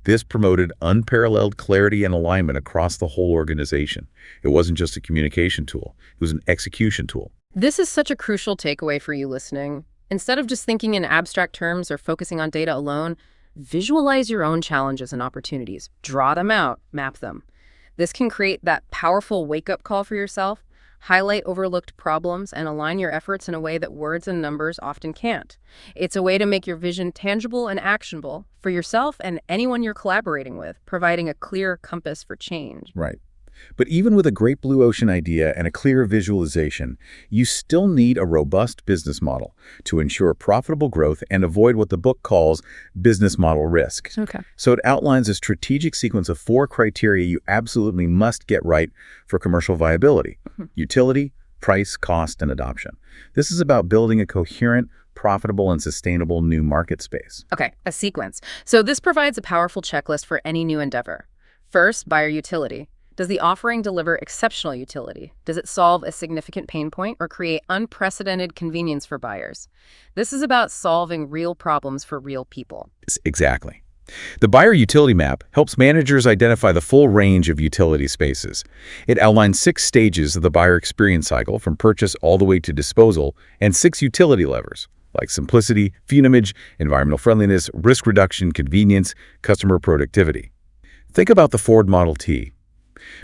This promoted unparalleled clarity and alignment across the whole organization. It wasn't just a communication tool. It was an execution tool. This is such a crucial takeaway for you listening. Instead of just thinking in abstract terms or focusing on data alone, visualize your own challenges and opportunities. Draw them out, map them. This can create that powerful wake-up call for yourself, highlight overlooked problems, and align your efforts in a way that words and numbers often can't. It's a way to make your vision tangible and actionable for yourself and anyone you're collaborating with, providing a clear compass for change. Right. But even with a great blue ocean idea and a clear visualization, you still need a robust business model to ensure profitable growth and avoid what the book calls business model risk. Okay. So it outlines a strategic sequence of 4 criteria you absolutely must get right for commercial viability: utility, price, cost, and adoption. This is about building a coherent, profitable, and sustainable new market space. Okay, a sequence. So this provides a powerful checklist for any new endeavor. First, buyer utility. Does the offering deliver exceptional utility? Does it solve a significant pain point or create unprecedented convenience for buyers? This is about solving real problems for real people. Exactly. The buyer utility map helps managers identify the full range of utility spaces. It outlines 6 stages of the buyer experience cycle from purchase all the way to disposal, and 6 utility levers like simplicity, image, environmental friendliness, risk reduction, convenience, customer productivity. Think about the Ford Model T.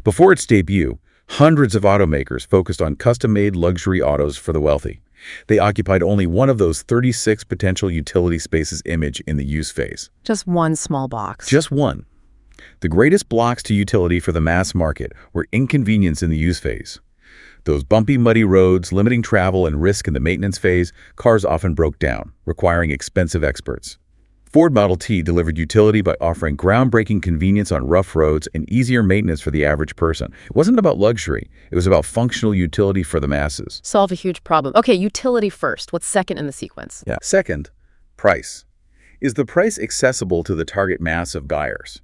Before its debut, hundreds of automakers focused on custom-made luxury autos for the wealthy. They occupied only one of those 36 potential utility spaces image in the use phase. Just one small box. Just one. The greatest blocks to utility for the mass market were inconvenience in the use phase. Those bumpy, muddy roads, limiting travel, and risk in the maintenance phase, cars often broke down, requiring expensive experts. Ford Model T delivered utility by offering groundbreaking convenience on rough roads and easier maintenance for the average person. It wasn't about luxury. It was about functional utility for the masses. Solve a huge problem. Okay, utility first. What's second in the sequence? Second, price. Is the price accessible to the target mass of buyers?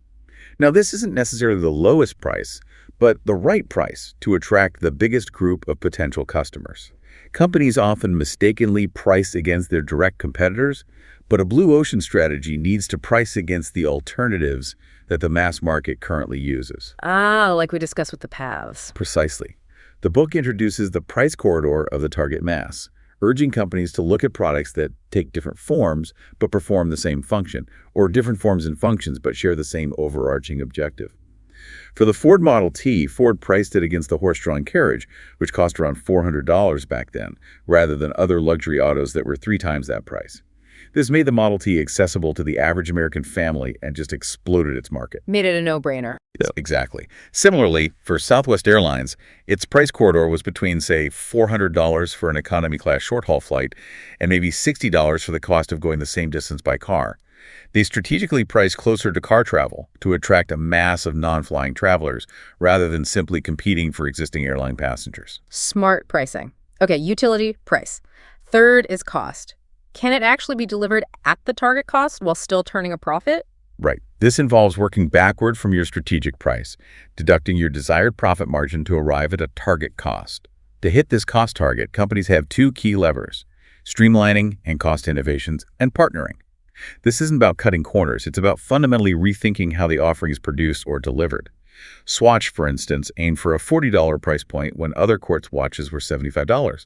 Now, this isn't necessarily the lowest price, but the right price to attract the biggest group of potential customers. Companies often mistakenly price against their direct competitors, but a blue ocean strategy needs to price against the alternatives that the mass market currently uses. Ah, like we discussed with the paths. Precisely. The book introduces the price corridor of the target mass, urging companies to look at products that take different forms but perform the same function, or different forms and functions but share the same overarching objective. For the Ford Model T, Ford priced it against the horse-drawn carriage, which cost around $400 back then, rather than other luxury autos that were 3 times that price. This made the Model T accessible to the average American family and just exploded its market. Made it a no-brainer. Exactly. Similarly, for Southwest Airlines, its price corridor was between, say, $400 for an economy-class short-haul flight and maybe $60 for the cost of going the same distance by car. They strategically priced closer to car travel to attract a mass of non-flying travelers rather than simply competing for existing airline passengers. Smart pricing. Okay, utility, price. Third is cost. Can it actually be delivered at the target cost while still turning a profit? Right. This involves working backward from your strategic price, deducting your desired profit margin to arrive at a target cost. To hit this cost target, companies have 2 key levers: streamlining and cost innovations, and partnering. This isn't about cutting corners. It's about fundamentally rethinking how the offering is produced or delivered. Swatch, for instance, aimed for a $40 price point when other quartz watches were $75.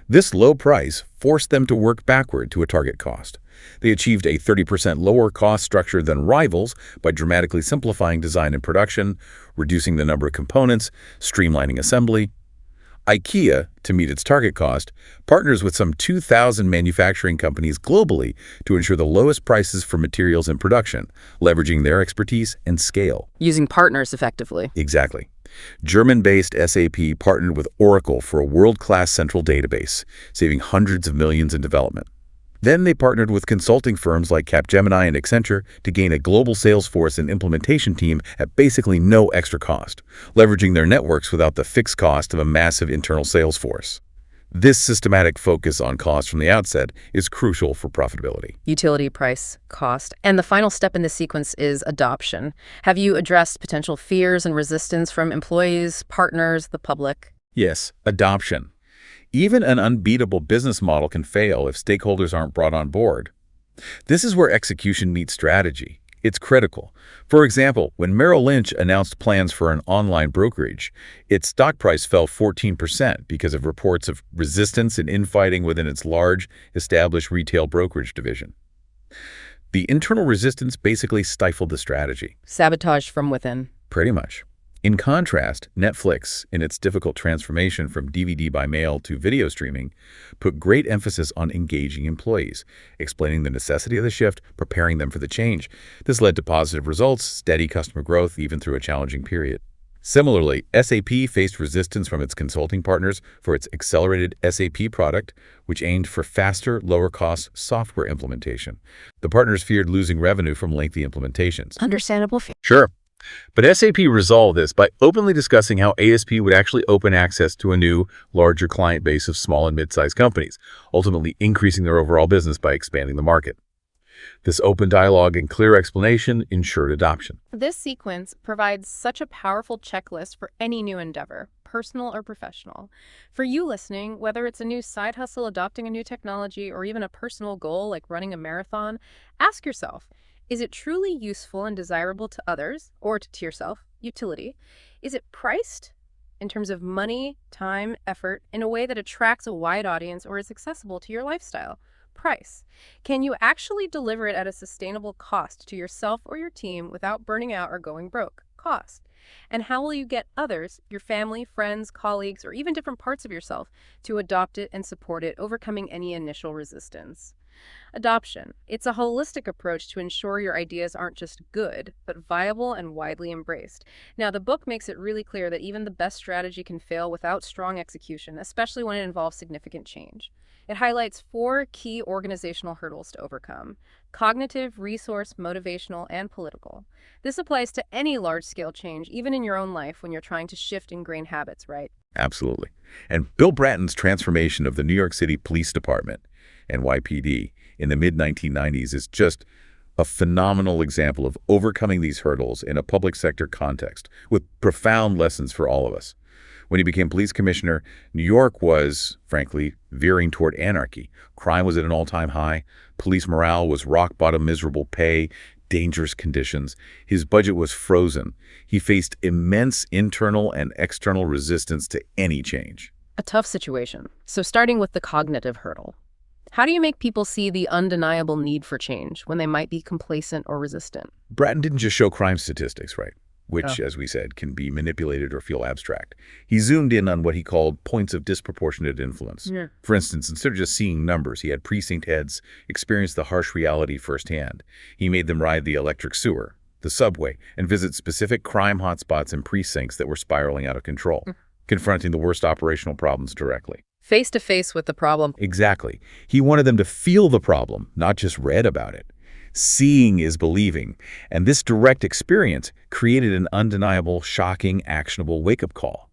This low price forced them to work backward to a target cost. They achieved a 30% lower cost structure than rivals by dramatically simplifying design and production, reducing the number of components, streamlining assembly. IKEA, to meet its target cost, partners with some 2,000 manufacturing companies globally to ensure the lowest prices for materials and production, leveraging their expertise and scale. Using partners effectively. Exactly. German-based SAP partnered with Oracle for a world-class central database, saving hundreds of millions in development. Then they partnered with consulting firms like Capgemini and Accenture to gain a global sales force and implementation team at basically no extra cost, leveraging their networks without the fixed cost of a massive internal sales force. This systematic focus on cost from the outset is crucial for profitability. Utility, price, cost. And the final step in this sequence is adoption. Have you addressed potential fears and resistance from employees, partners, the public? Yes, adoption. Even an unbeatable business model can fail if stakeholders aren't brought on board. This is where execution meets strategy. It's critical. For example, when Merrill Lynch announced plans for an online brokerage, its stock price fell 14% because of reports of resistance and infighting within its large, established retail brokerage division. The internal resistance basically stifled the strategy. Sabotage from within. Pretty much. In contrast, Netflix, in its difficult transformation from DVD by mail to video streaming, put great emphasis on engaging employees, explaining the necessity of the shift, preparing them for the change. This led to positive results, steady customer growth, even through a challenging period. Similarly, SAP faced resistance from its consulting partners for its accelerated SAP product, which aimed for faster, lower-cost software implementation. The partners feared losing revenue from lengthy implementations. Understandable fear. Sure. But SAP resolved this by openly discussing how ASP would actually open access to a new, larger client base of small and mid-sized companies, ultimately increasing their overall business by expanding the market. This open dialogue and clear explanation ensured adoption. This sequence provides such a powerful checklist for any new endeavor, personal or professional. For you listening, whether it's a new side hustle, adopting a new technology, or even a personal goal like running a marathon, ask yourself, is it truly useful and desirable to others, or to yourself, utility? Is it priced in terms of money, time, effort, in a way that attracts a wide audience or is accessible to your lifestyle? Price. Can you actually deliver it at a sustainable cost to yourself or your team without burning out or going broke? Cost. And how will you get others, your family, friends, colleagues, or even different parts of yourself, to adopt it and support it, overcoming any initial resistance? Adoption. It's a holistic approach to ensure your ideas aren't just good, but viable and widely embraced. Now, the book makes it really clear that even the best strategy can fail without strong execution, especially when it involves significant change. It highlights 4 key organizational hurdles to overcome: cognitive, resource, motivational, and political. This applies to any large-scale change, even in your own life when you're trying to shift ingrained habits, right? Absolutely. And Bill Bratton's transformation of the New York City Police Department, NYPD, in the mid-1990s is just a phenomenal example of overcoming these hurdles in a public sector context with profound lessons for all of us. When he became police commissioner, New York was, frankly, veering toward anarchy. Crime was at an all-time high. Police morale was rock bottom, miserable pay, dangerous conditions. His budget was frozen. He faced immense internal and external resistance to any change. A tough situation. So starting with the cognitive hurdle. How do you make people see the undeniable need for change when they might be complacent or resistant? Bratton didn't just show crime statistics, right? Which, as we said, can be manipulated or feel abstract. He zoomed in on what he called points of disproportionate influence. Yeah. For instance, instead of just seeing numbers, he had precinct heads experience the harsh reality firsthand. He made them ride the electric sewer, the subway, and visit specific crime hotspots in precincts that were spiraling out of control, confronting the worst operational problems directly. Face to face with the problem. Exactly. He wanted them to feel the problem, not just read about it. Seeing is believing, and this direct experience created an undeniable, shocking, actionable wake-up call.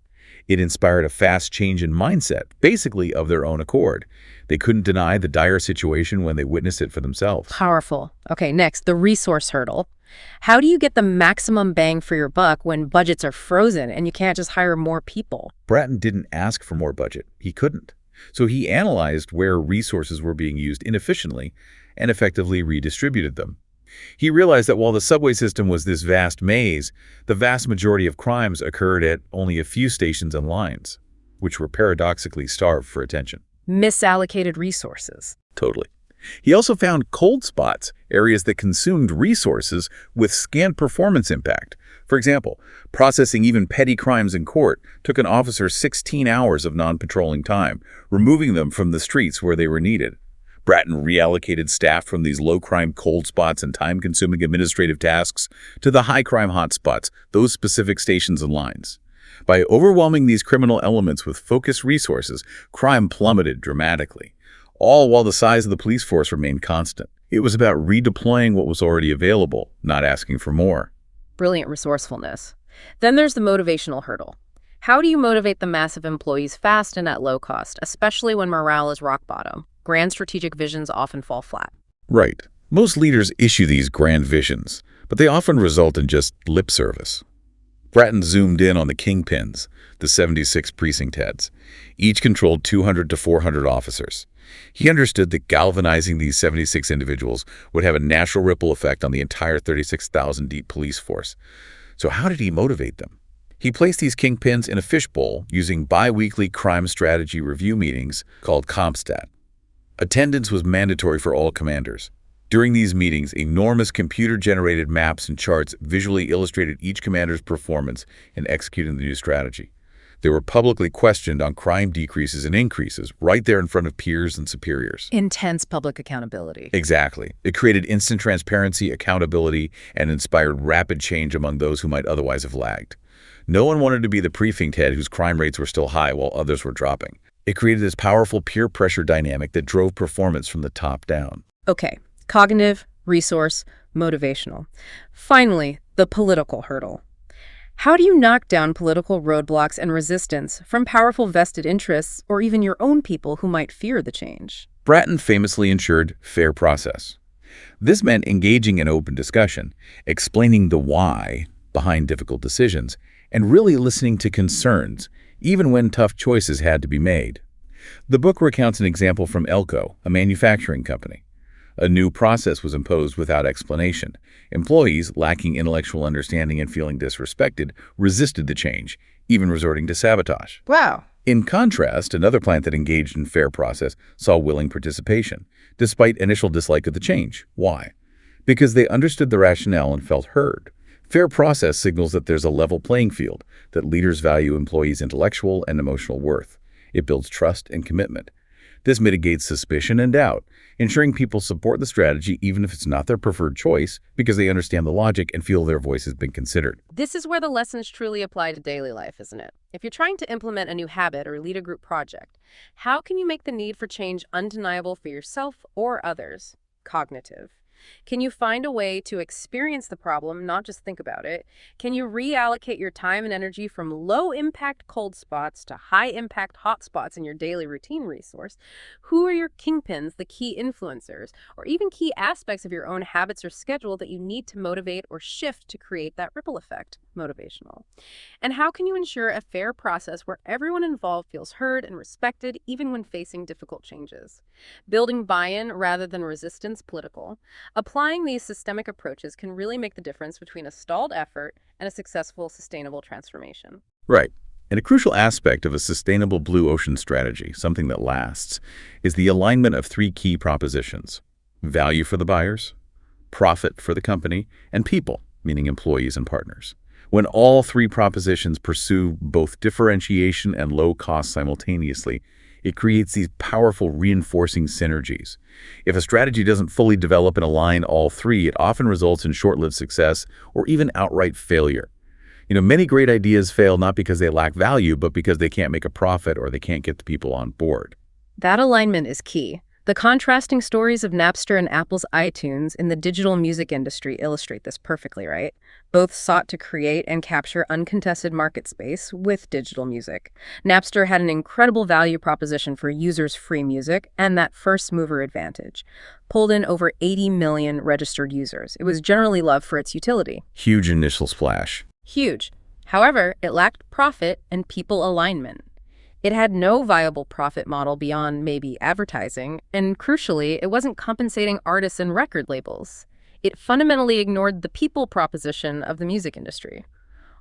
It inspired a fast change in mindset, basically of their own accord. They couldn't deny the dire situation when they witnessed it for themselves. Powerful. Okay, next, the resource hurdle. How do you get the maximum bang for your buck when budgets are frozen and you can't just hire more people? Bratton didn't ask for more budget. He couldn't. So he analyzed where resources were being used inefficiently and effectively redistributed them. He realized that while the subway system was this vast maze, the vast majority of crimes occurred at only a few stations and lines, which were paradoxically starved for attention. Misallocated resources. Totally. He also found cold spots, areas that consumed resources with scant performance impact. For example, processing even petty crimes in court took an officer 16 hours of non-patrolling time, removing them from the streets where they were needed. Bratton reallocated staff from these low-crime cold spots and time-consuming administrative tasks to the high-crime hotspots, those specific stations and lines. By overwhelming these criminal elements with focused resources, crime plummeted dramatically, all while the size of the police force remained constant. It was about redeploying what was already available, not asking for more. Brilliant resourcefulness. Then there's the motivational hurdle. How do you motivate the mass of employees fast and at low cost, especially when morale is rock bottom? Grand strategic visions often fall flat. Right. Most leaders issue these grand visions, but they often result in just lip service. Bratton zoomed in on the kingpins, the 76 precinct heads. Each controlled 200 to 400 officers. He understood that galvanizing these 76 individuals would have a natural ripple effect on the entire 36,000-deep police force. So how did he motivate them? He placed these kingpins in a fishbowl using bi-weekly crime strategy review meetings called CompStat. Attendance was mandatory for all commanders. During these meetings, enormous computer-generated maps and charts visually illustrated each commander's performance in executing the new strategy. They were publicly questioned on crime decreases and increases right there in front of peers and superiors. Intense public accountability. Exactly. It created instant transparency, accountability, and inspired rapid change among those who might otherwise have lagged. No one wanted to be the precinct head whose crime rates were still high while others were dropping. It created this powerful peer pressure dynamic that drove performance from the top down. Okay, cognitive, resource, motivational. Finally, the political hurdle. How do you knock down political roadblocks and resistance from powerful vested interests or even your own people who might fear the change? Bratton famously ensured fair process. This meant engaging in open discussion, explaining the why behind difficult decisions, and really listening to concerns, even when tough choices had to be made. The book recounts an example from Elko, a manufacturing company. A new process was imposed without explanation. Employees, lacking intellectual understanding and feeling disrespected, resisted the change, even resorting to sabotage. Wow. In contrast, another plant that engaged in fair process saw willing participation, despite initial dislike of the change. Why? Because they understood the rationale and felt heard. Fair process signals that there's a level playing field, that leaders value employees' intellectual and emotional worth. It builds trust and commitment. This mitigates suspicion and doubt, ensuring people support the strategy even if it's not their preferred choice because they understand the logic and feel their voice has been considered. This is where the lessons truly apply to daily life, isn't it? If you're trying to implement a new habit or lead a group project, how can you make the need for change undeniable for yourself or others? Cognitive. Can you find a way to experience the problem, not just think about it? Can you reallocate your time and energy from low-impact cold spots to high-impact hot spots in your daily routine resource? Who are your kingpins, the key influencers, or even key aspects of your own habits or schedule that you need to motivate or shift to create that ripple effect? Motivational. And how can you ensure a fair process where everyone involved feels heard and respected, even when facing difficult changes? Building buy-in rather than resistance political. Applying these systemic approaches can really make the difference between a stalled effort and a successful, sustainable transformation. Right. And a crucial aspect of a sustainable blue ocean strategy, something that lasts, is the alignment of three key propositions: value for the buyers, profit for the company, and people, meaning employees and partners. When all three propositions pursue both differentiation and low cost simultaneously, it creates these powerful reinforcing synergies. If a strategy doesn't fully develop and align all three, it often results in short-lived success or even outright failure. Many great ideas fail not because they lack value, but because they can't make a profit or they can't get the people on board. That alignment is key. The contrasting stories of Napster and Apple's iTunes in the digital music industry illustrate this perfectly, right? Both sought to create and capture uncontested market space with digital music. Napster had an incredible value proposition for users' free music and that first-mover advantage. Pulled in over 80 million registered users. It was generally loved for its utility. Huge initial splash. Huge. However, it lacked profit and people alignment. It had no viable profit model beyond maybe advertising, and crucially, it wasn't compensating artists and record labels. It fundamentally ignored the people proposition of the music industry.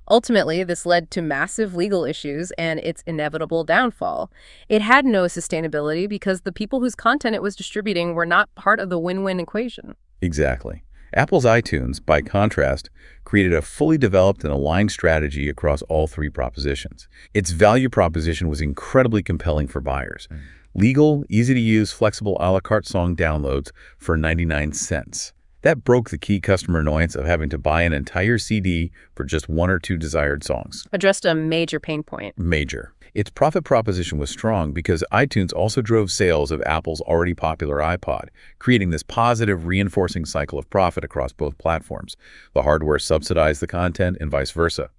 Ultimately, this led to massive legal issues and its inevitable downfall. It had no sustainability because the people whose content it was distributing were not part of the win-win equation. Exactly. Apple's iTunes, by contrast, created a fully developed and aligned strategy across all three propositions. Its value proposition was incredibly compelling for buyers. Legal, easy-to-use, flexible a la carte song downloads for 99 cents. That broke the key customer annoyance of having to buy an entire CD for just one or two desired songs. Addressed a major pain point. Major. Its profit proposition was strong because iTunes also drove sales of Apple's already popular iPod, creating this positive reinforcing cycle of profit across both platforms. The hardware subsidized the content and vice versa.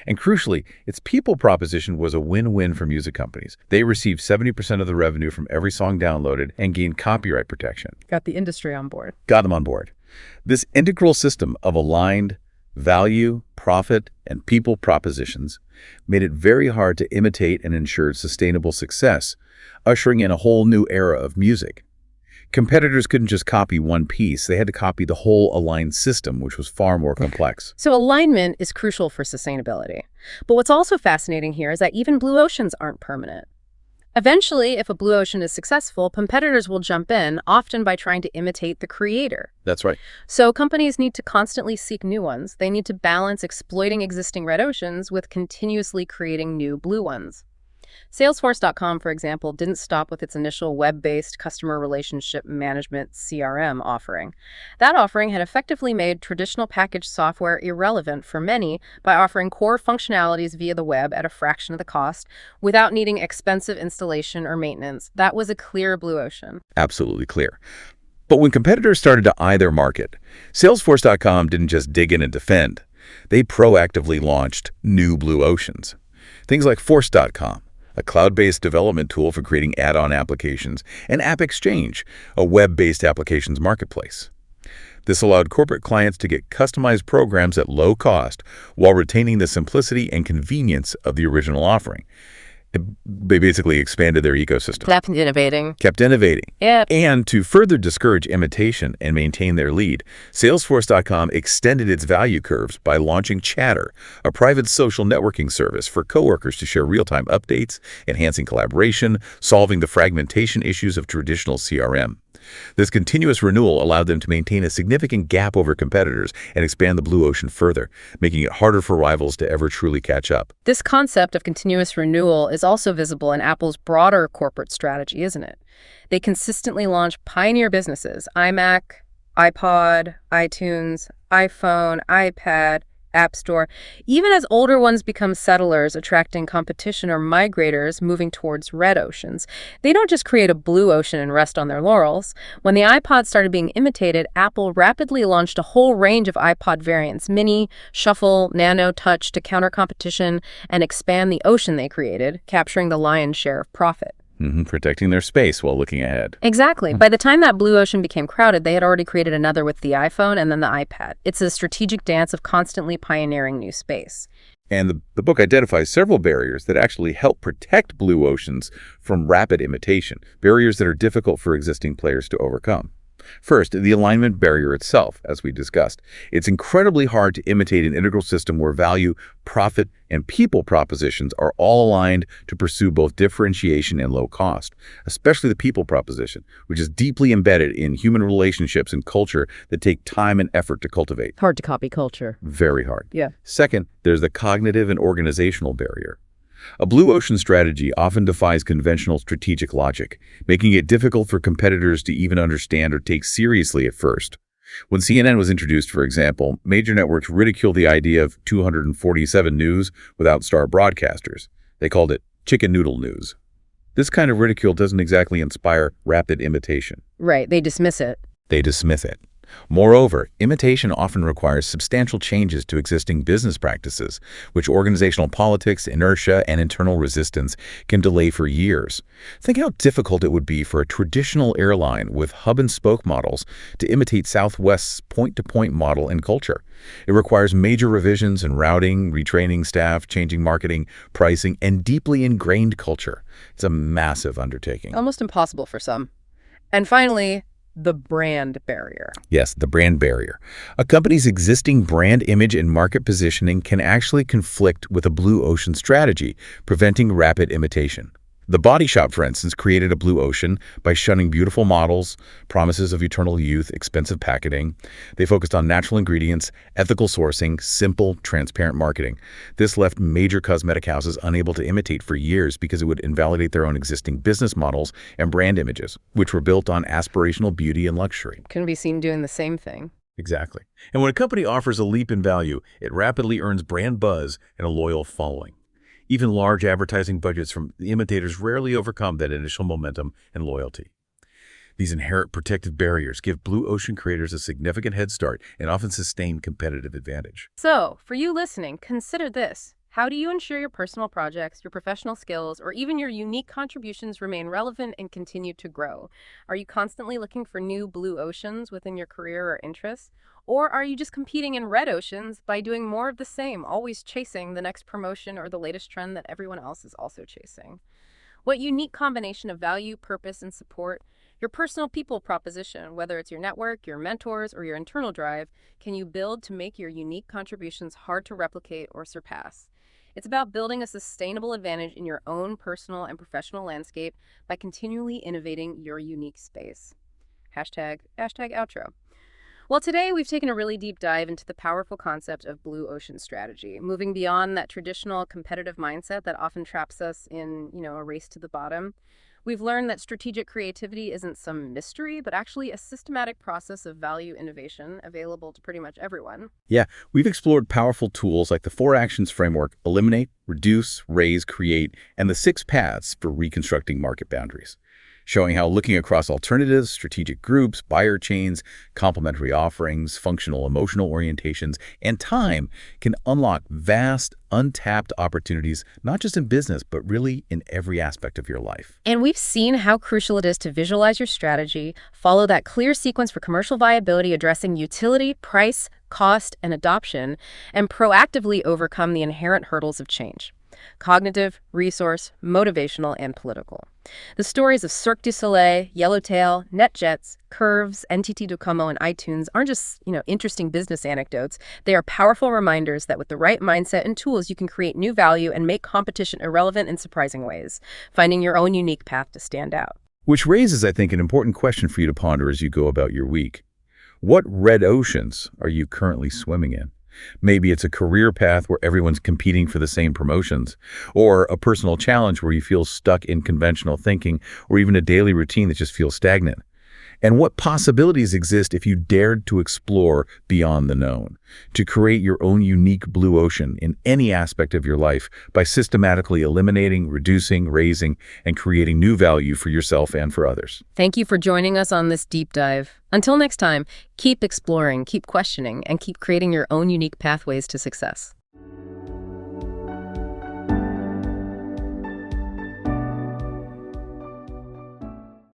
And crucially, its people proposition was a win-win for music companies. They received 70% of the revenue from every song downloaded and gained copyright protection. Got the industry on board. Got them on board. This integral system of aligned value, profit, and people propositions made it very hard to imitate and ensure sustainable success, ushering in a whole new era of music. Competitors couldn't just copy one piece. They had to copy the whole aligned system, which was far more complex. So alignment is crucial for sustainability. But what's also fascinating here is that even blue oceans aren't permanent. Eventually, if a blue ocean is successful, competitors will jump in, often by trying to imitate the creator. That's right. So companies need to constantly seek new ones. They need to balance exploiting existing red oceans with continuously creating new blue ones. Salesforce.com, for example, didn't stop with its initial web-based customer relationship management CRM offering. That offering had effectively made traditional packaged software irrelevant for many by offering core functionalities via the web at a fraction of the cost without needing expensive installation or maintenance. That was a clear blue ocean. Absolutely clear. But when competitors started to eye their market, Salesforce.com didn't just dig in and defend. They proactively launched new blue oceans. Things like Force.com, a cloud-based development tool for creating add-on applications, and AppExchange, a web-based applications marketplace. This allowed corporate clients to get customized programs at low cost while retaining the simplicity and convenience of the original offering. They basically expanded their ecosystem. Kept innovating. Yep. And to further discourage imitation and maintain their lead, Salesforce.com extended its value curves by launching Chatter, a private social networking service for coworkers to share real-time updates, enhancing collaboration, solving the fragmentation issues of traditional CRM. This continuous renewal allowed them to maintain a significant gap over competitors and expand the blue ocean further, making it harder for rivals to ever truly catch up. This concept of continuous renewal is also visible in Apple's broader corporate strategy, isn't it? They consistently launch pioneer businesses: iMac, iPod, iTunes, iPhone, iPad, App Store, even as older ones become settlers, attracting competition or migrators moving towards red oceans. They don't just create a blue ocean and rest on their laurels. When the iPod started being imitated, Apple rapidly launched a whole range of iPod variants, Mini, Shuffle, Nano, Touch, to counter competition and expand the ocean they created, capturing the lion's share of profit. Protecting their space while looking ahead. Exactly. By the time that blue ocean became crowded, they had already created another with the iPhone and then the iPad. It's a strategic dance of constantly pioneering new space. And the book identifies several barriers that actually help protect blue oceans from rapid imitation, barriers that are difficult for existing players to overcome. First, the alignment barrier itself, as we discussed. It's incredibly hard to imitate an integral system where value, profit, and people propositions are all aligned to pursue both differentiation and low cost, especially the people proposition, which is deeply embedded in human relationships and culture that take time and effort to cultivate. Hard to copy culture. Very hard. Yeah. Second, there's the cognitive and organizational barrier. A blue ocean strategy often defies conventional strategic logic, making it difficult for competitors to even understand or take seriously at first. When CNN was introduced, for example, major networks ridiculed the idea of 247 news without star broadcasters. They called it chicken noodle news. This kind of ridicule doesn't exactly inspire rapid imitation. Right, they dismiss it. They dismiss it. Moreover, imitation often requires substantial changes to existing business practices, which organizational politics, inertia, and internal resistance can delay for years. Think how difficult it would be for a traditional airline with hub-and-spoke models to imitate Southwest's point-to-point model and culture. It requires major revisions in routing, retraining staff, changing marketing, pricing, and deeply ingrained culture. It's a massive undertaking. Almost impossible for some. And finally, the brand barrier. Yes, the brand barrier. A company's existing brand image and market positioning can actually conflict with a blue ocean strategy, preventing rapid imitation. The Body Shop, for instance, created a blue ocean by shunning beautiful models, promises of eternal youth, expensive packaging. They focused on natural ingredients, ethical sourcing, simple, transparent marketing. This left major cosmetic houses unable to imitate for years because it would invalidate their own existing business models and brand images, which were built on aspirational beauty and luxury. Can be seen doing the same thing. Exactly. And when a company offers a leap in value, it rapidly earns brand buzz and a loyal following. Even large advertising budgets from the imitators rarely overcome that initial momentum and loyalty. These inherent protective barriers give blue ocean creators a significant head start and often sustain competitive advantage. So, for you listening, consider this. How do you ensure your personal projects, your professional skills, or even your unique contributions remain relevant and continue to grow? Are you constantly looking for new blue oceans within your career or interests? Or are you just competing in red oceans by doing more of the same, always chasing the next promotion or the latest trend that everyone else is also chasing? What unique combination of value, purpose, and support, your personal people proposition, whether it's your network, your mentors, or your internal drive, can you build to make your unique contributions hard to replicate or surpass? It's about building a sustainable advantage in your own personal and professional landscape by continually innovating your unique space. Hashtag outro. Well, today we've taken a really deep dive into the powerful concept of blue ocean strategy, moving beyond that traditional competitive mindset that often traps us in, a race to the bottom. We've learned that strategic creativity isn't some mystery, but actually a systematic process of value innovation available to pretty much everyone. Yeah, we've explored powerful tools like the 4 actions framework: eliminate, reduce, raise, create, and the 6 paths for reconstructing market boundaries, showing how looking across alternatives, strategic groups, buyer chains, complementary offerings, functional emotional orientations, and time can unlock vast, untapped opportunities, not just in business, but really in every aspect of your life. And we've seen how crucial it is to visualize your strategy, follow that clear sequence for commercial viability, addressing utility, price, cost, and adoption, and proactively overcome the inherent hurdles of change: cognitive, resource, motivational, and political. The stories of Cirque du Soleil, Yellowtail, NetJets, Curves, NTT Docomo, and iTunes aren't just, interesting business anecdotes. They are powerful reminders that with the right mindset and tools, you can create new value and make competition irrelevant in surprising ways, finding your own unique path to stand out. Which raises, I think, an important question for you to ponder as you go about your week. What red oceans are you currently swimming in? Maybe it's a career path where everyone's competing for the same promotions, or a personal challenge where you feel stuck in conventional thinking, or even a daily routine that just feels stagnant. and what possibilities exist if you dared to explore beyond the known, to create your own unique blue ocean in any aspect of your life by systematically eliminating, reducing, raising, and creating new value for yourself and for others. Thank you for joining us on this deep dive. Until next time, keep exploring, keep questioning, and keep creating your own unique pathways to success.